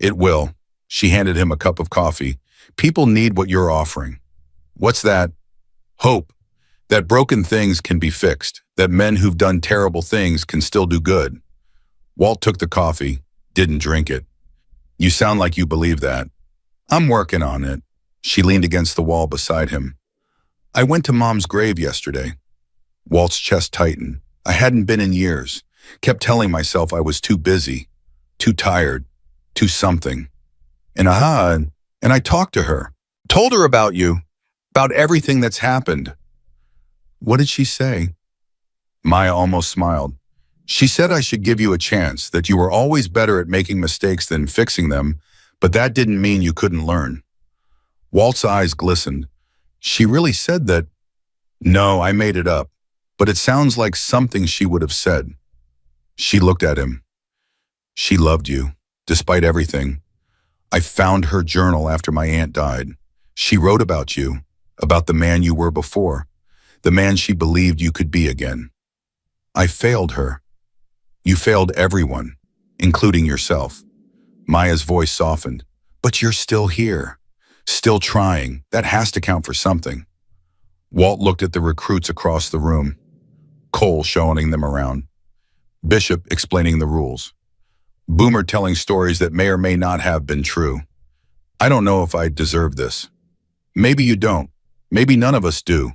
It will. She handed him a cup of coffee. People need what you're offering. What's that? Hope. That broken things can be fixed. That men who've done terrible things can still do good. Walt took the coffee, didn't drink it. You sound like you believe that. I'm working on it. She leaned against the wall beside him. I went to Mom's grave yesterday. Walt's chest tightened. I hadn't been in years. Kept telling myself I was too busy, too tired, too something. And I talked to her. Told her about you, about everything that's happened. What did she say? Maya almost smiled. She said I should give you a chance, that you were always better at making mistakes than fixing them, but that didn't mean you couldn't learn. Walt's eyes glistened. She really said that? No, I made it up, but it sounds like something she would have said. She looked at him. She loved you, despite everything. I found her journal after my aunt died. She wrote about you, about the man you were before, the man she believed you could be again. I failed her. You failed everyone, including yourself. Maya's voice softened. But you're still here, still trying. That has to count for something. Walt looked at the recruits across the room. Cole showing them around. Bishop explaining the rules. Boomer telling stories that may or may not have been true. I don't know if I deserve this. Maybe you don't. Maybe none of us do.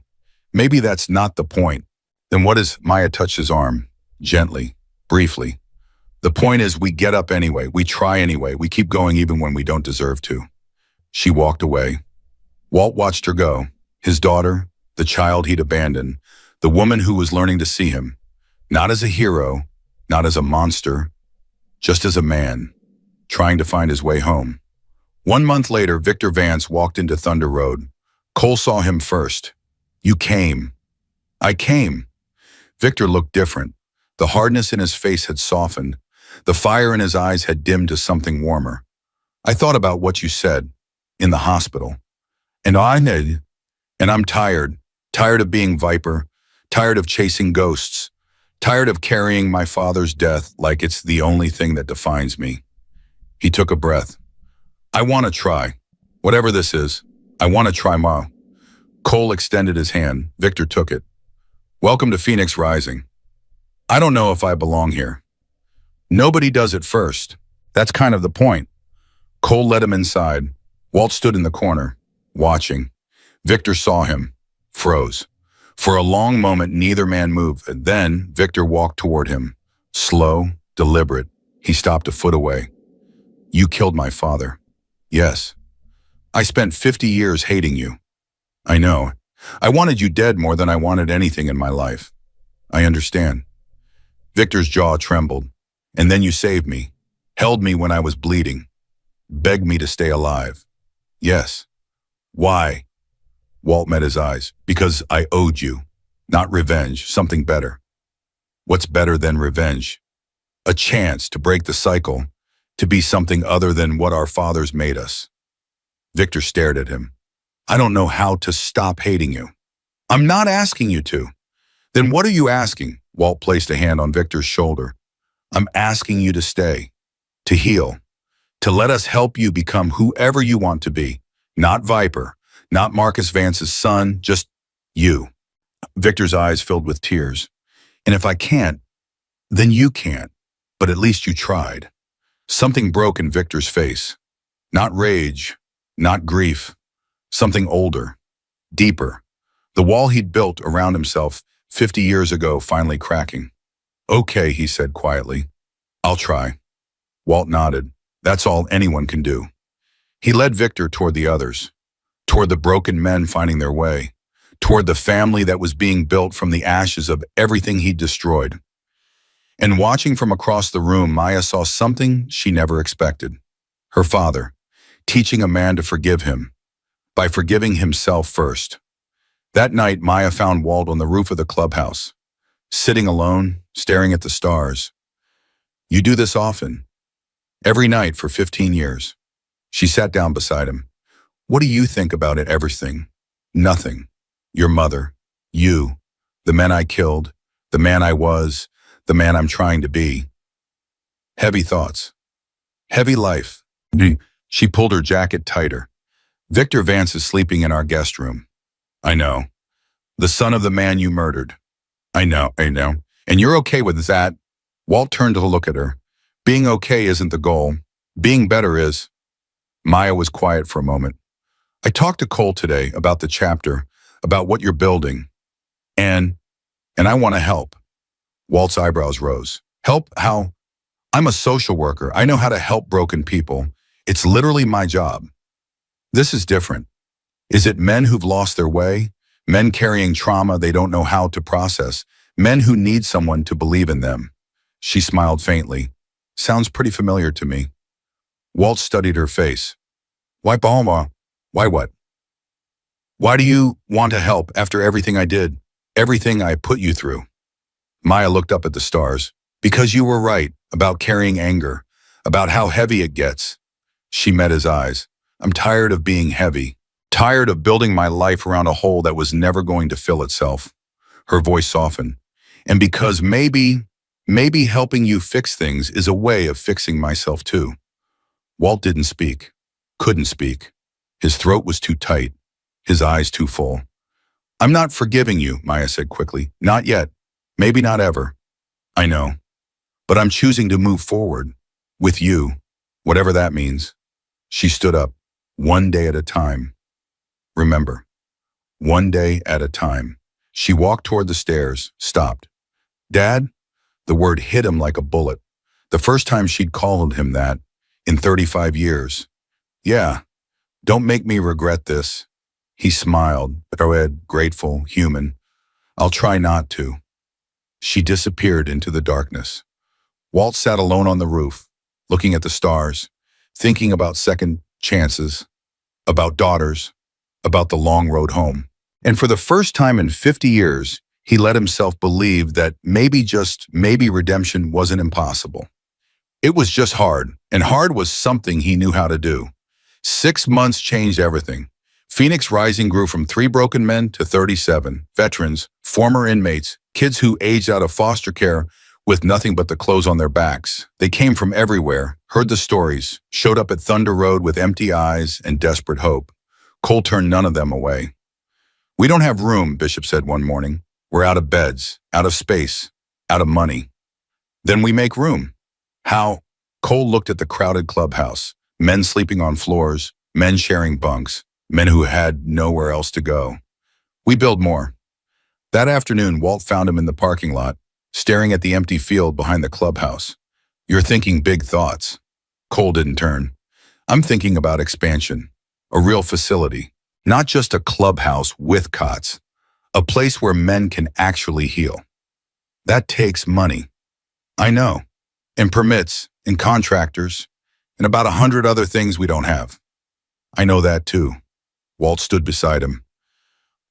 Maybe that's not the point. Then what is? Maya touched his arm, gently, briefly. The point is we get up anyway, we try anyway, we keep going even when we don't deserve to. She walked away. Walt watched her go, his daughter, the child he'd abandoned, the woman who was learning to see him, not as a hero, not as a monster, just as a man, trying to find his way home. 1 month later, Victor Vance walked into Thunder Road. Cole saw him first. You came. I came. Victor looked different. The hardness in his face had softened. The fire in his eyes had dimmed to something warmer. I thought about what you said, in the hospital. And I'm tired of being Viper, tired of chasing ghosts, tired of carrying my father's death like it's the only thing that defines me. He took a breath. I want to try. Whatever this is, I want to try Ma. Cole extended his hand. Victor took it. Welcome to Phoenix Rising. I don't know if I belong here. Nobody does at first. That's kind of the point. Cole led him inside. Walt stood in the corner, watching. Victor saw him, froze. For a long moment, neither man moved. And then Victor walked toward him. Slow, deliberate. He stopped a foot away. You killed my father. Yes. I spent 50 years hating you. I know. I wanted you dead more than I wanted anything in my life. I understand. Victor's jaw trembled. And then you saved me, held me when I was bleeding, begged me to stay alive. Yes. Why? Walt met his eyes. Because I owed you. Not revenge, something better. What's better than revenge? A chance to break the cycle, to be something other than what our fathers made us. Victor stared at him. I don't know how to stop hating you. I'm not asking you to. Then what are you asking? Walt placed a hand on Victor's shoulder. I'm asking you to stay, to heal, to let us help you become whoever you want to be. Not Viper, not Marcus Vance's son, just you. Victor's eyes filled with tears. And if I can't, then you can't. But at least you tried. Something broke in Victor's face. Not rage, not grief. Something older, deeper. The wall he'd built around himself 50 years ago finally cracking. Okay, he said quietly. I'll try. Walt nodded. That's all anyone can do. He led Victor toward the others, toward the broken men finding their way, toward the family that was being built from the ashes of everything he'd destroyed. And watching from across the room, Maya saw something she never expected. Her father, teaching a man to forgive him, by forgiving himself first. That night, Maya found Walt on the roof of the clubhouse, sitting alone, staring at the stars. You do this often. Every night for 15 years. She sat down beside him. What do you think about it, everything? Nothing. Your mother, you, the men I killed, the man I was, the man I'm trying to be. Heavy thoughts. Heavy life. She pulled her jacket tighter. Victor Vance is sleeping in our guest room. I know. The son of the man you murdered. I know. And you're okay with that? Walt turned to look at her. Being okay isn't the goal. Being better is. Maya was quiet for a moment. I talked to Cole today about the chapter, about what you're building. And I want to help. Walt's eyebrows rose. Help? How? I'm a social worker. I know how to help broken people. It's literally my job. This is different. Is it men who've lost their way? Men carrying trauma they don't know how to process? Men who need someone to believe in them? She smiled faintly. Sounds pretty familiar to me. Walt studied her face. Why, Balma? Why what? Why do you want to help after everything I did? Everything I put you through? Maya looked up at the stars. Because you were right about carrying anger, about how heavy it gets. She met his eyes. I'm tired of being heavy. Tired of building my life around a hole that was never going to fill itself. Her voice softened. And because maybe helping you fix things is a way of fixing myself too. Walt didn't speak. Couldn't speak. His throat was too tight. His eyes too full. I'm not forgiving you, Maya said quickly. Not yet. Maybe not ever. I know. But I'm choosing to move forward. With you. Whatever that means. She stood up. One day at a time. Remember. one day at a time. She walked toward the stairs, stopped. Dad? The word hit him like a bullet. The first time she'd called him that in 35 years. Yeah, don't make me regret this. He smiled, arrogant, grateful, human. I'll try not to. She disappeared into the darkness. Walt sat alone on the roof, looking at the stars, thinking about second chances, about daughters, about the long road home. And for the first time in 50 years, he let himself believe that maybe, just maybe, redemption wasn't impossible. It was just hard, and hard was something he knew how to do. 6 months changed everything. Phoenix Rising grew from 3 broken men to 37, veterans, former inmates, kids who aged out of foster care with nothing but the clothes on their backs. They came from everywhere, heard the stories, showed up at Thunder Road with empty eyes and desperate hope. Cole turned none of them away. We don't have room, Bishop said one morning. We're out of beds, out of space, out of money. Then we make room. How? Cole looked at the crowded clubhouse, men sleeping on floors, men sharing bunks, men who had nowhere else to go. We build more. That afternoon, Walt found him in the parking lot, staring at the empty field behind the clubhouse. You're thinking big thoughts. Cole didn't turn. I'm thinking about expansion, a real facility, not just a clubhouse with cots, a place where men can actually heal. That takes money. I know. And permits, and contractors, and about 100 other things we don't have. I know that too. Walt stood beside him,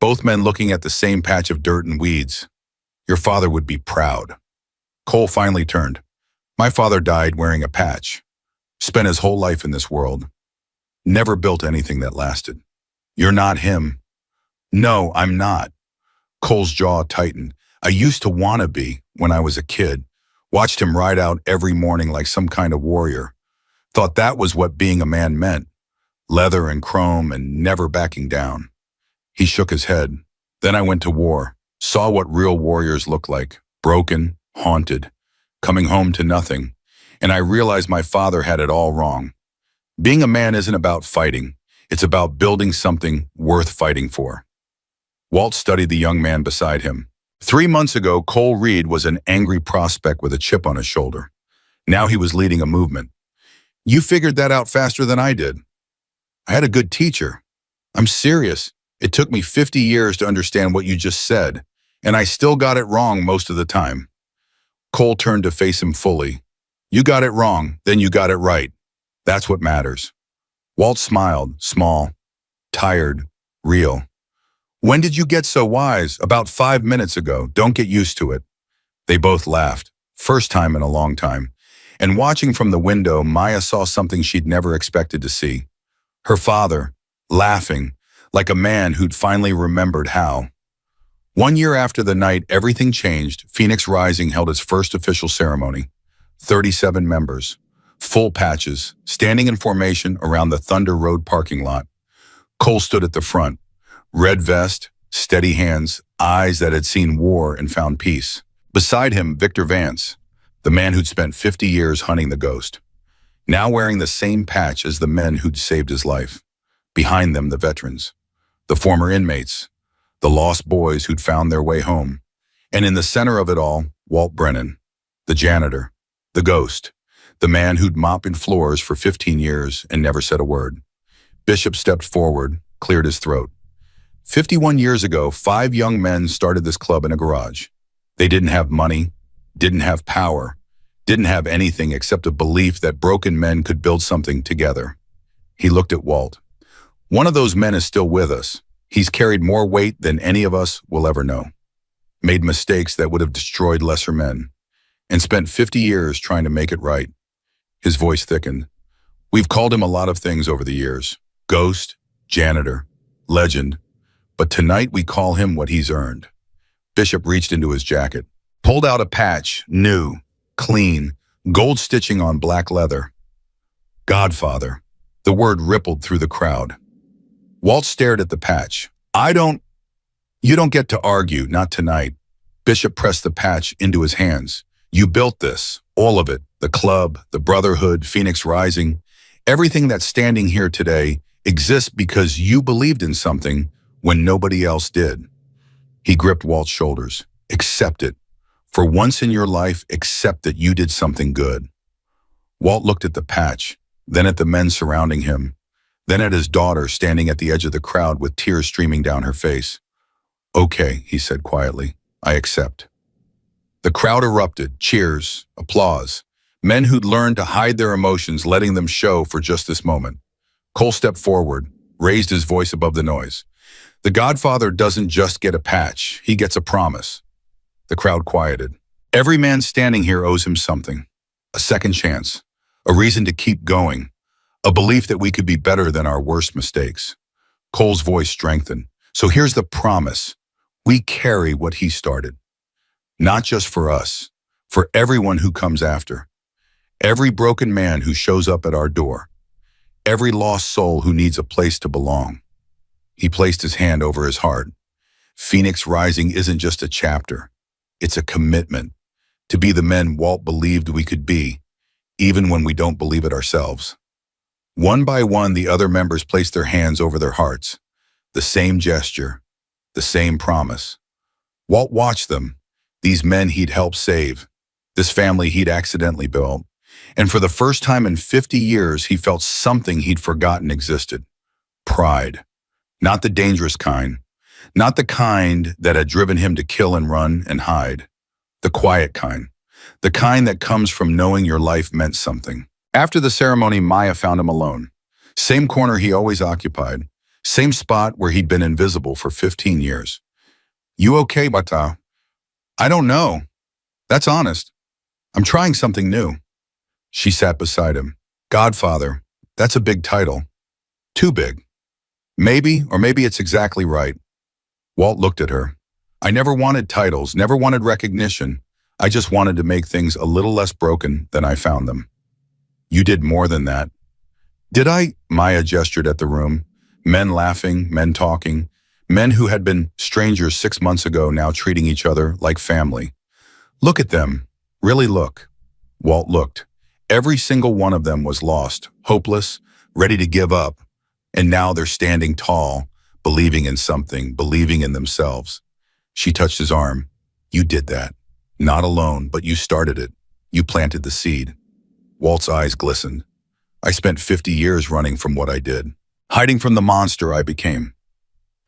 both men looking at the same patch of dirt and weeds. Your father would be proud. Cole finally turned. My father died wearing a patch, spent his whole life in this world, never built anything that lasted. You're not him. No, I'm not. Cole's jaw tightened. I used to want to be when I was a kid. Watched him ride out every morning like some kind of warrior. Thought that was what being a man meant. Leather and chrome and never backing down. He shook his head. Then I went to war. Saw what real warriors look like. Broken, haunted, coming home to nothing. And I realized my father had it all wrong. Being a man isn't about fighting. It's about building something worth fighting for. Walt studied the young man beside him. 3 months ago, Cole Reed was an angry prospect with a chip on his shoulder. Now he was leading a movement. You figured that out faster than I did. I had a good teacher. I'm serious. It took me 50 years to understand what you just said, and I still got it wrong most of the time. Cole turned to face him fully. You got it wrong, then you got it right. That's what matters. Walt smiled, small, tired, real. When did you get so wise? About 5 minutes ago. Don't get used to it. They both laughed, first time in a long time. And watching from the window, Maya saw something she'd never expected to see. Her father, laughing, like a man who'd finally remembered how. 1 year after the night everything changed, Phoenix Rising held its first official ceremony. 37 members, full patches, standing in formation around the Thunder Road parking lot. Cole stood at the front. Red vest, steady hands, eyes that had seen war and found peace. Beside him, Victor Vance, the man who'd spent 50 years hunting the ghost, now wearing the same patch as the men who'd saved his life. Behind them, the veterans, the former inmates, the lost boys who'd found their way home. And in the center of it all, Walt Brennan, the janitor, the ghost, the man who'd mopped in floors for 15 years and never said a word. Bishop stepped forward, cleared his throat. 51 years ago, 5 young men started this club in a garage. They didn't have money, didn't have power, didn't have anything except a belief that broken men could build something together. He looked at Walt. One of those men is still with us. He's carried more weight than any of us will ever know. Made mistakes that would have destroyed lesser men, and spent 50 years trying to make it right. His voice thickened. We've called him a lot of things over the years. Ghost, janitor, legend. But tonight we call him what he's earned. Bishop reached into his jacket, pulled out a patch, new, clean, gold stitching on black leather. Godfather. The word rippled through the crowd. Walt stared at the patch. You don't get to argue, not tonight. Bishop pressed the patch into his hands. You built this, all of it, the club, the brotherhood, Phoenix Rising. Everything that's standing here today exists because you believed in something when nobody else did. He gripped Walt's shoulders. Accept it. For once in your life, accept that you did something good. Walt looked at the patch, then at the men surrounding him, then at his daughter standing at the edge of the crowd with tears streaming down her face. Okay, he said quietly, I accept. The crowd erupted, cheers, applause. Men who'd learned to hide their emotions, letting them show for just this moment. Cole stepped forward, raised his voice above the noise. The Godfather doesn't just get a patch, he gets a promise. The crowd quieted. Every man standing here owes him something. A second chance, a reason to keep going, a belief that we could be better than our worst mistakes. Cole's voice strengthened. So here's the promise. We carry what he started. Not just for us, for everyone who comes after. Every broken man who shows up at our door. Every lost soul who needs a place to belong. He placed his hand over his heart. Phoenix Rising isn't just a chapter. It's a commitment to be the men Walt believed we could be, even when we don't believe it ourselves. One by one, the other members placed their hands over their hearts. The same gesture, the same promise. Walt watched them, these men he'd helped save, this family he'd accidentally built, and for the first time in 50 years, he felt something he'd forgotten existed. Pride. Not the dangerous kind. Not the kind that had driven him to kill and run and hide. The quiet kind. The kind that comes from knowing your life meant something. After the ceremony, Maya found him alone. Same corner he always occupied. Same spot where he'd been invisible for 15 years. You okay, Bata? I don't know. That's honest. I'm trying something new. She sat beside him. Godfather, that's a big title. Too big. Maybe, or maybe it's exactly right. Walt looked at her. I never wanted titles, never wanted recognition. I just wanted to make things a little less broken than I found them. You did more than that. Did I? Maya gestured at the room. Men laughing, men talking. Men who had been strangers 6 months ago now treating each other like family. Look at them. Really look. Walt looked. Every single one of them was lost, hopeless, ready to give up. And now they're standing tall, believing in something, believing in themselves. She touched his arm. You did that. Not alone, but you started it. You planted the seed. Walt's eyes glistened. I spent 50 years running from what I did, hiding from the monster I became.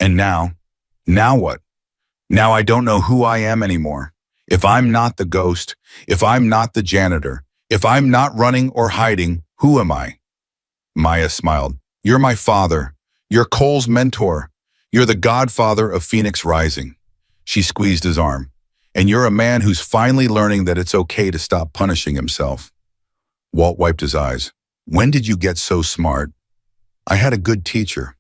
And now what? Now I don't know who I am anymore. If I'm not the ghost, if I'm not the janitor, if I'm not running or hiding, who am I? Maya smiled. You're my father. You're Cole's mentor. You're the Godfather of Phoenix Rising. She squeezed his arm. And you're a man who's finally learning that it's okay to stop punishing himself. Walt wiped his eyes. When did you get so smart? I had a good teacher.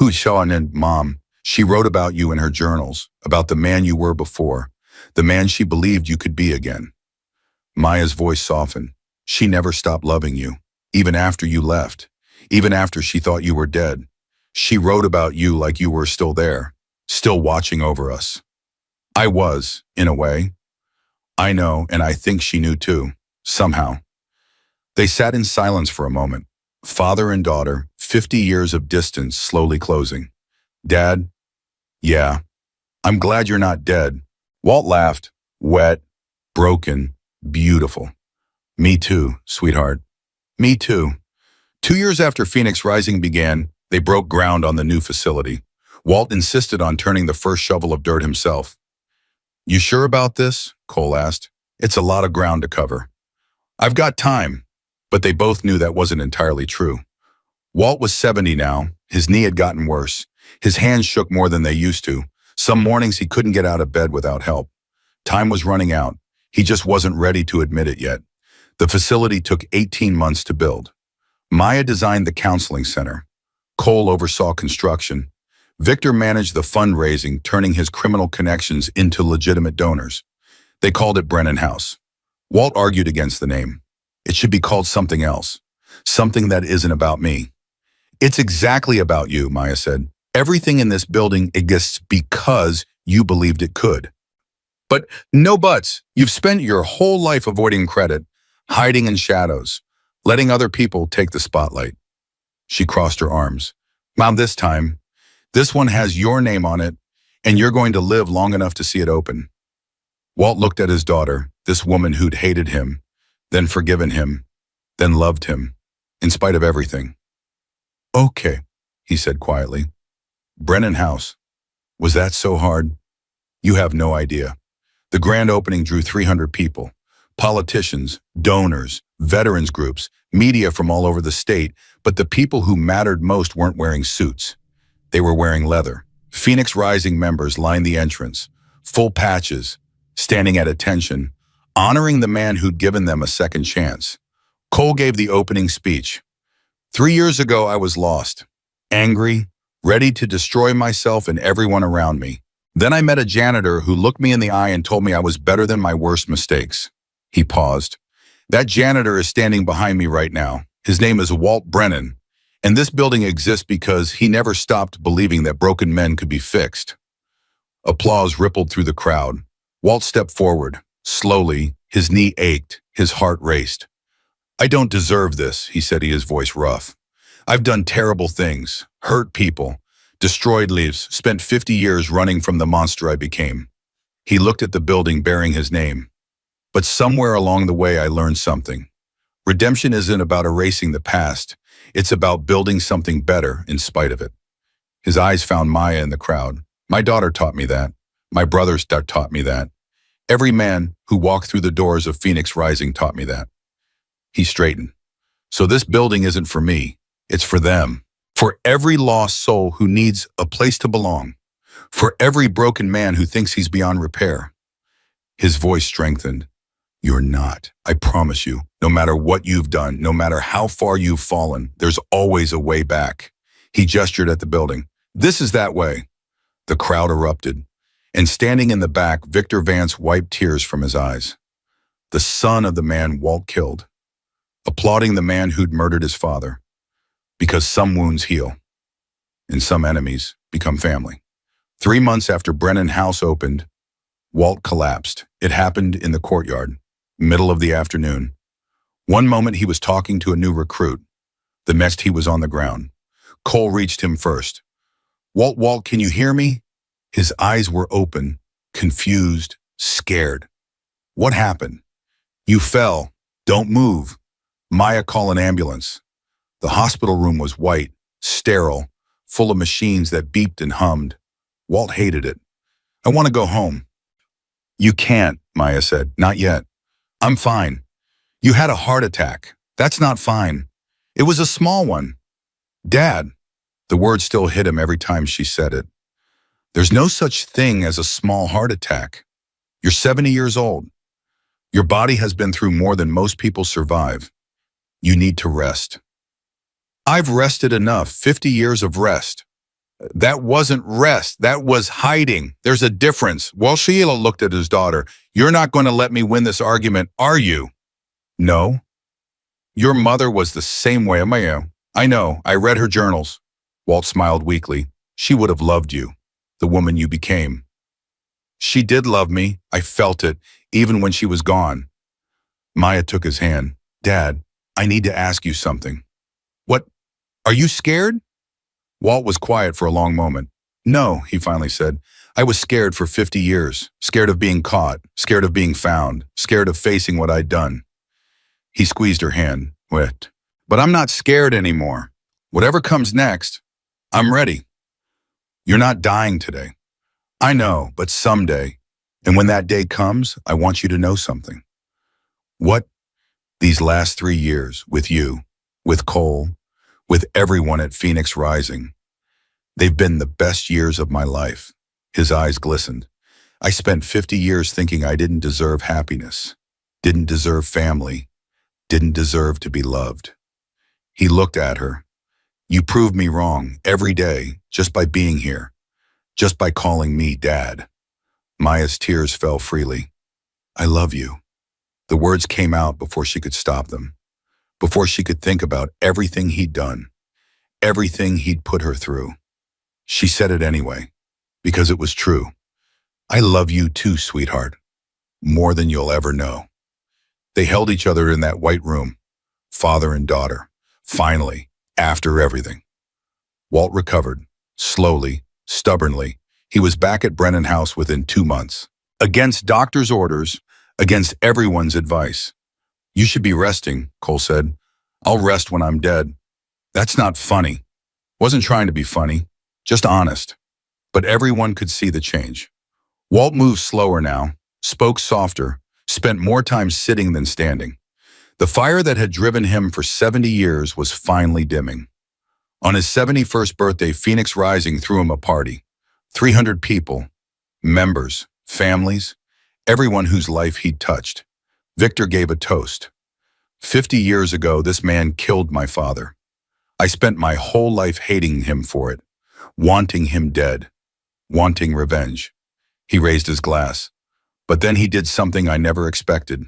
Shawn and Mom. She wrote about you in her journals, about the man you were before, the man she believed you could be again. Maya's voice softened. She never stopped loving you, even after you left, even after she thought you were dead. She wrote about you like you were still there, still watching over us. I was, in a way. I know, and I think she knew too, somehow. They sat in silence for a moment, father and daughter, 50 years of distance slowly closing. Dad? Yeah. I'm glad you're not dead. Walt laughed. Wet, broken, beautiful. Me too, sweetheart. Me too. 2 years after Phoenix Rising began, they broke ground on the new facility. Walt insisted on turning the first shovel of dirt himself. You sure about this? Cole asked. It's a lot of ground to cover. I've got time. But they both knew that wasn't entirely true. Walt was 70 now. His knee had gotten worse. His hands shook more than they used to. Some mornings he couldn't get out of bed without help. Time was running out. He just wasn't ready to admit it yet. The facility took 18 months to build. Maya designed the counseling center. Cole oversaw construction. Victor managed the fundraising, turning his criminal connections into legitimate donors. They called it Brennan House. Walt argued against the name. It should be called something else. Something that isn't about me. It's exactly about you, Maya said. Everything in this building exists because you believed it could. But no buts. You've spent your whole life avoiding credit, hiding in shadows, letting other people take the spotlight. She crossed her arms. Mom, this time This one has your name on it, and you're going to live long enough to see it open." Walt looked at his daughter, this woman who'd hated him, then forgiven him, then loved him, in spite of everything. "Okay," he said quietly. "Brennan House. Was that so hard? You have no idea." The grand opening drew 300 people, politicians, donors, veterans groups, media from all over the state, but the people who mattered most weren't wearing suits. They were wearing leather. Phoenix Rising members lined the entrance, full patches, standing at attention, honoring the man who'd given them a second chance. Cole gave the opening speech. "3 years ago, I was lost, angry, ready to destroy myself and everyone around me. Then I met a janitor who looked me in the eye and told me I was better than my worst mistakes." He paused. "That janitor is standing behind me right now. His name is Walt Brennan, and this building exists because he never stopped believing that broken men could be fixed." Applause rippled through the crowd. Walt stepped forward. Slowly, his knee ached, his heart raced. "I don't deserve this," he said, his voice rough. "I've done terrible things, hurt people, destroyed lives, spent 50 years running from the monster I became." He looked at the building bearing his name. "But somewhere along the way I learned something. Redemption isn't about erasing the past. It's about building something better in spite of it." His eyes found Maya in the crowd. "My daughter taught me that. My brothers taught me that. Every man who walked through the doors of Phoenix Rising taught me that." He straightened. "So this building isn't for me. It's for them. For every lost soul who needs a place to belong. For every broken man who thinks he's beyond repair." His voice strengthened. "You're not. I promise you. No matter what you've done, no matter how far you've fallen, there's always a way back." He gestured at the building. "This is that way." The crowd erupted. And standing in the back, Victor Vance wiped tears from his eyes. The son of the man Walt killed. Applauding the man who'd murdered his father. Because some wounds heal. And some enemies become family. 3 months after Brennan House opened, Walt collapsed. It happened in the courtyard, middle of the afternoon. One moment he was talking to a new recruit. The next he was on the ground. Cole reached him first. Walt, can you hear me?" His eyes were open, confused, scared. "What happened?" "You fell. Don't move. Maya, call an ambulance." The hospital room was white, sterile, full of machines that beeped and hummed. Walt hated it. "I want to go home." "You can't," Maya said. "Not yet." "I'm fine." "You had a heart attack. That's not fine. It was a small one." "Dad." The word still hit him every time she said it. "There's no such thing as a small heart attack. You're 70 years old. Your body has been through more than most people survive. You need to rest." "I've rested enough, 50 years of rest." "That wasn't rest, that was hiding. There's a difference." Sheila looked at his daughter. "You're not going to let me win this argument, are you?" "No." "Your mother was the same way, Maya. I know, I read her journals." Walt smiled weakly. "She would have loved you, the woman you became." "She did love me. I felt it, even when she was gone." Maya took his hand. "Dad, I need to ask you something." "What? Are you scared?" Walt was quiet for a long moment. "No," he finally said. "I was scared for 50 years. Scared of being caught. Scared of being found. Scared of facing what I'd done." He squeezed her hand. "Wait. But I'm not scared anymore. Whatever comes next, I'm ready." "You're not dying today." "I know, but someday. And when that day comes, I want you to know something." "What?" "These last 3 years, with you, with Cole, with everyone at Phoenix Rising, they've been the best years of my life." His eyes glistened. "I spent 50 years thinking I didn't deserve happiness, didn't deserve family, didn't deserve to be loved." He looked at her. "You proved me wrong every day, just by being here, just by calling me Dad." Maya's tears fell freely. "I love you." The words came out before she could stop them, before she could think about everything he'd done, everything he'd put her through. She said it anyway, because it was true. "I love you too, sweetheart, more than you'll ever know." They held each other in that white room, father and daughter, finally, after everything. Walt recovered, Slowly, stubbornly, he was back at Brennan House within 2 months. Against doctor's orders, against everyone's advice. You should be resting, Cole said. I'll rest when I'm dead. That's not funny. Wasn't trying to be funny, just honest. But everyone could see the change. Walt moved slower now, spoke softer, spent more time sitting than standing. The fire that had driven him for 70 years was finally dimming. On his 71st birthday, Phoenix Rising threw him a party. 300 people, members, families, everyone whose life he'd touched. Victor gave a toast. 50 years ago, this man killed my father. I spent my whole life hating him for it, wanting him dead, wanting revenge. He raised his glass. But then he did something I never expected.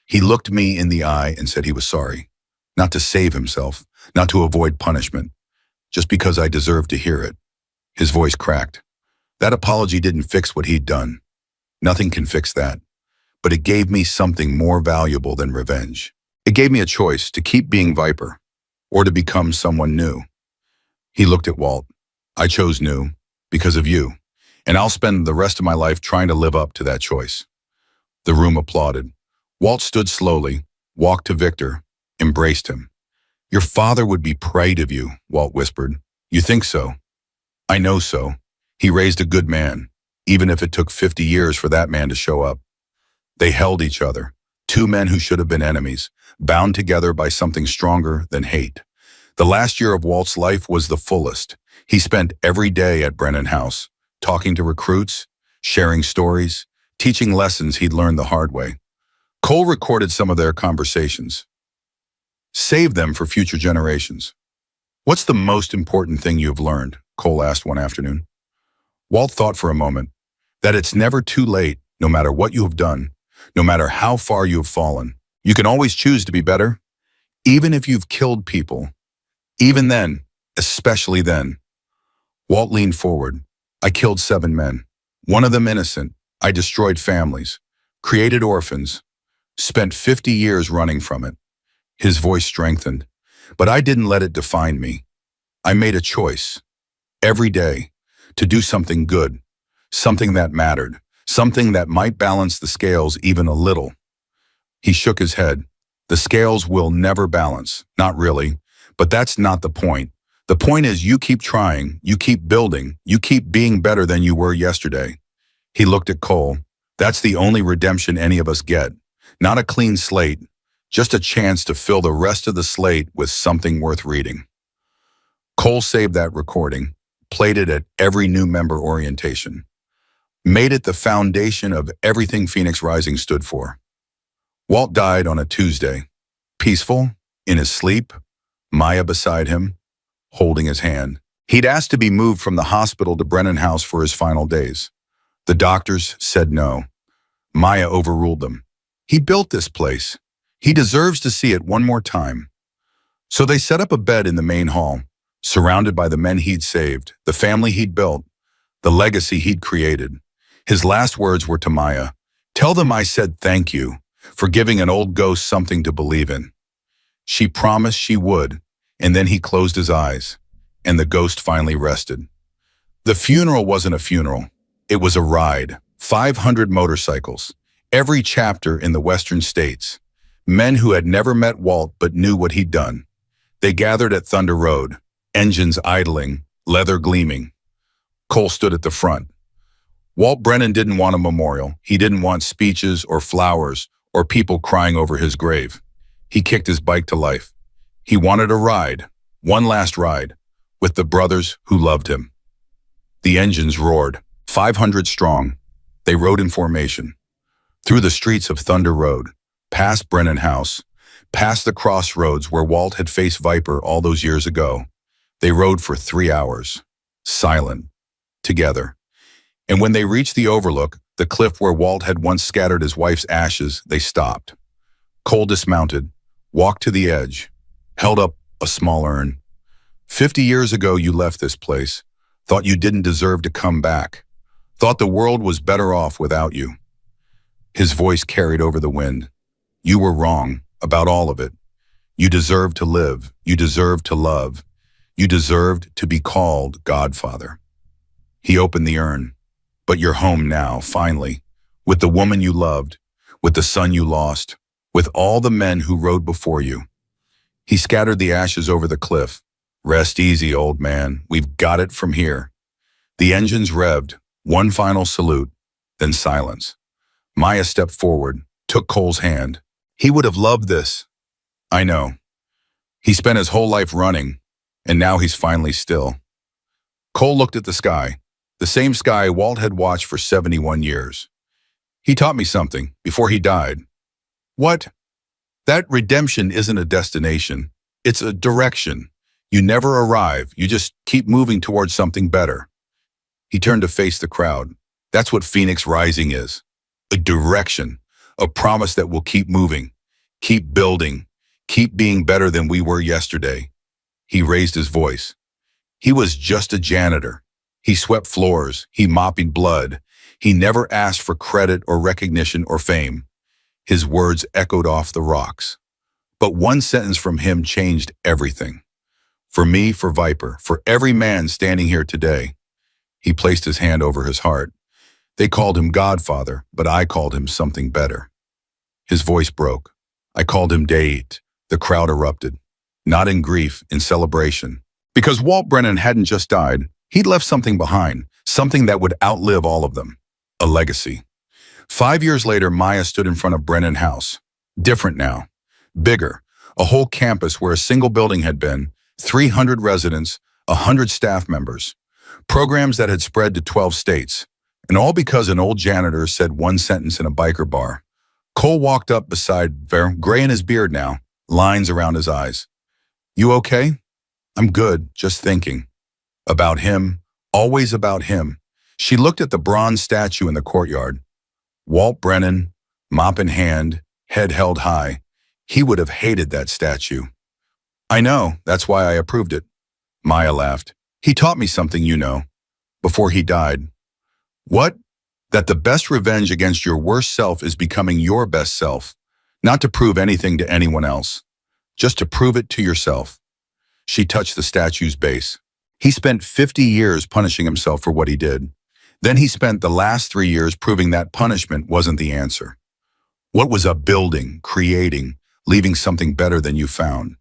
He looked me in the eye and said he was sorry. Not to save himself, not to avoid punishment, just because I deserved to hear it. His voice cracked. That apology didn't fix what he'd done. Nothing can fix that. But it gave me something more valuable than revenge. It gave me a choice to keep being Viper or to become someone new. He looked at Walt. I chose new because of you, and I'll spend the rest of my life trying to live up to that choice. The room applauded. Walt stood slowly, walked to Victor, embraced him. Your father would be proud of you, Walt whispered. You think so? I know so. He raised a good man, even if it took 50 years for that man to show up. They held each other, two men who should have been enemies, bound together by something stronger than hate. The last year of Walt's life was the fullest. He spent every day at Brennan House, talking to recruits, sharing stories, teaching lessons he'd learned the hard way. Cole recorded some of their conversations. Save them for future generations. What's the most important thing you've learned? Cole asked one afternoon. Walt thought for a moment that it's never too late, no matter what you have done, no matter how far you have fallen. You can always choose to be better, even if you've killed people. Even then, especially then. Walt leaned forward. I killed 7 men, one of them innocent. I destroyed families, created orphans, spent 50 years running from it. His voice strengthened, but I didn't let it define me. I made a choice, every day, to do something good, something that mattered, something that might balance the scales even a little. He shook his head. The scales will never balance, not really, but that's not the point. The point is you keep trying, you keep building, you keep being better than you were yesterday. He looked at Cole. That's the only redemption any of us get. Not a clean slate, just a chance to fill the rest of the slate with something worth reading. Cole saved that recording, played it at every new member orientation, made it the foundation of everything Phoenix Rising stood for. Walt died on a Tuesday, peaceful, in his sleep, Maya beside him, holding his hand. He'd asked to be moved from the hospital to Brennan House for his final days. The doctors said no. Maya overruled them. He built this place. He deserves to see it one more time. So they set up a bed in the main hall, surrounded by the men he'd saved, the family he'd built, the legacy he'd created. His last words were to Maya, "Tell them I said thank you for giving an old ghost something to believe in." She promised she would, and then he closed his eyes, and the ghost finally rested. The funeral wasn't a funeral. It was a ride. 500 motorcycles, every chapter in the western states. Men who had never met Walt but knew what he'd done. They gathered at Thunder Road, engines idling, leather gleaming. Cole stood at the front. Walt Brennan didn't want a memorial. He didn't want speeches or flowers or people crying over his grave. He kicked his bike to life. He wanted a ride, one last ride, with the brothers who loved him. The engines roared, 500 strong. They rode in formation. Through the streets of Thunder Road, past Brennan House, past the crossroads where Walt had faced Viper all those years ago. They rode for 3 hours, silent, together. And when they reached the overlook, the cliff where Walt had once scattered his wife's ashes, they stopped. Cole dismounted, walked to the edge, held up a small urn. 50 years ago you left this place, thought you didn't deserve to come back, thought the world was better off without you. His voice carried over the wind. You were wrong about all of it. You deserve to live. You deserve to love. You deserved to be called Godfather. He opened the urn. But you're home now, finally, with the woman you loved, with the son you lost, with all the men who rode before you. He scattered the ashes over the cliff. Rest easy, old man. We've got it from here. The engines revved, one final salute, then silence. Maya stepped forward, took Cole's hand. He would have loved this. I know. He spent his whole life running, and now he's finally still. Cole looked at the sky, the same sky Walt had watched for 71 years. He taught me something before he died. What? That redemption isn't a destination. It's a direction. You never arrive. You just keep moving towards something better. He turned to face the crowd. That's what Phoenix Rising is. A direction, a promise that we'll keep moving, keep building, keep being better than we were yesterday. He raised his voice. He was just a janitor. He swept floors, he mopping blood. He never asked for credit or recognition or fame. His words echoed off the rocks. But one sentence from him changed everything. For me, for Viper, for every man standing here today. He placed his hand over his heart. They called him Godfather, but I called him something better. His voice broke. I called him Date. The crowd erupted. Not in grief, in celebration. Because Walt Brennan hadn't just died, he'd left something behind, something that would outlive all of them. A legacy. 5 years later, Maya stood in front of Brennan House. Different now. Bigger. A whole campus where a single building had been, 300 residents, 100 staff members. Programs that had spread to 12 states. And all because an old janitor said one sentence in a biker bar. Cole walked up beside Ver, gray in his beard now, lines around his eyes. You okay? I'm good, just thinking. About him, always about him. She looked at the bronze statue in the courtyard. Walt Brennan, mop in hand, head held high. He would have hated that statue. I know, that's why I approved it. Maya laughed. He taught me something, you know, before he died. What? That the best revenge against your worst self is becoming your best self. Not to prove anything to anyone else. Just to prove it to yourself. She touched the statue's base. He spent 50 years punishing himself for what he did. Then he spent the last 3 years proving that punishment wasn't the answer. What was up building, creating, leaving something better than you found?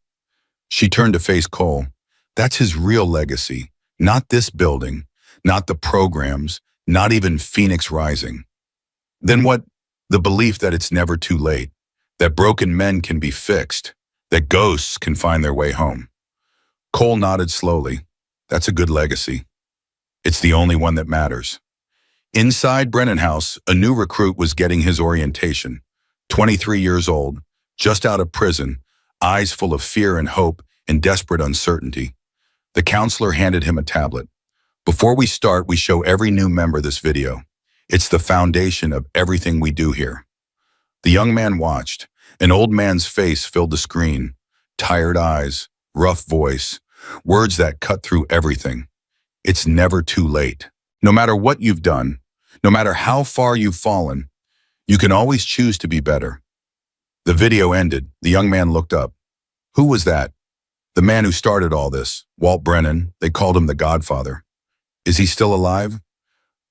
She turned to face Cole. That's his real legacy. Not this building, not the programs, not even Phoenix Rising. Then what? The belief that it's never too late, that broken men can be fixed, that ghosts can find their way home. Cole nodded slowly. That's a good legacy. It's the only one that matters. Inside Brennan House, a new recruit was getting his orientation. 23 years old, just out of prison, eyes full of fear and hope and desperate uncertainty. The counselor handed him a tablet. Before we start, we show every new member this video. It's the foundation of everything we do here. The young man watched. An old man's face filled the screen. Tired eyes, rough voice, words that cut through everything. It's never too late. No matter what you've done, no matter how far you've fallen, you can always choose to be better. The video ended. The young man looked up. Who was that? The man who started all this, Walt Brennan. They called him the Godfather. Is he still alive?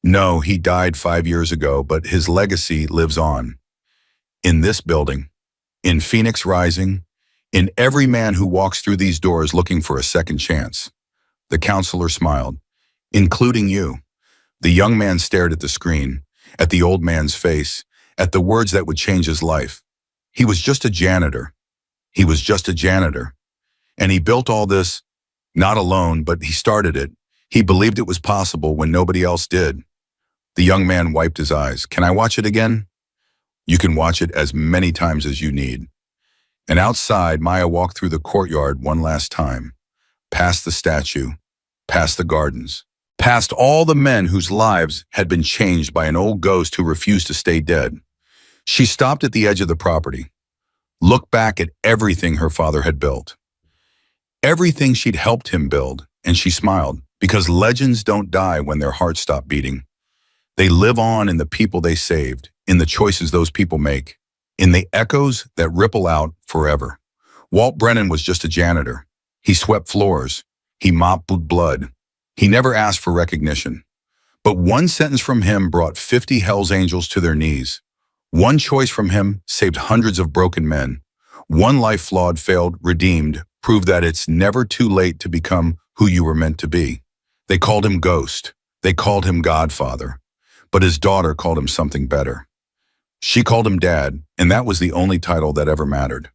No, he died 5 years ago, but his legacy lives on. In this building, in Phoenix Rising, in every man who walks through these doors looking for a second chance. The counselor smiled. Including you. The young man stared at the screen, at the old man's face, at the words that would change his life. He was just a janitor. He was just a janitor. And he built all this, not alone, but he started it. He believed it was possible when nobody else did. The young man wiped his eyes. Can I watch it again? You can watch it as many times as you need. And outside, Maya walked through the courtyard one last time, past the statue, past the gardens, past all the men whose lives had been changed by an old ghost who refused to stay dead. She stopped at the edge of the property, looked back at everything her father had built, everything she'd helped him build, and she smiled, because legends don't die when their hearts stop beating. They live on in the people they saved, in the choices those people make, in the echoes that ripple out forever. Walt Brennan was just a janitor. He swept floors. He mopped blood. He never asked for recognition. But one sentence from him brought 50 Hell's Angels to their knees. One choice from him saved hundreds of broken men. One life flawed, failed, redeemed, proved that it's never too late to become who you were meant to be. They called him Ghost. They called him Godfather. But his daughter called him something better. She called him Dad, and that was the only title that ever mattered.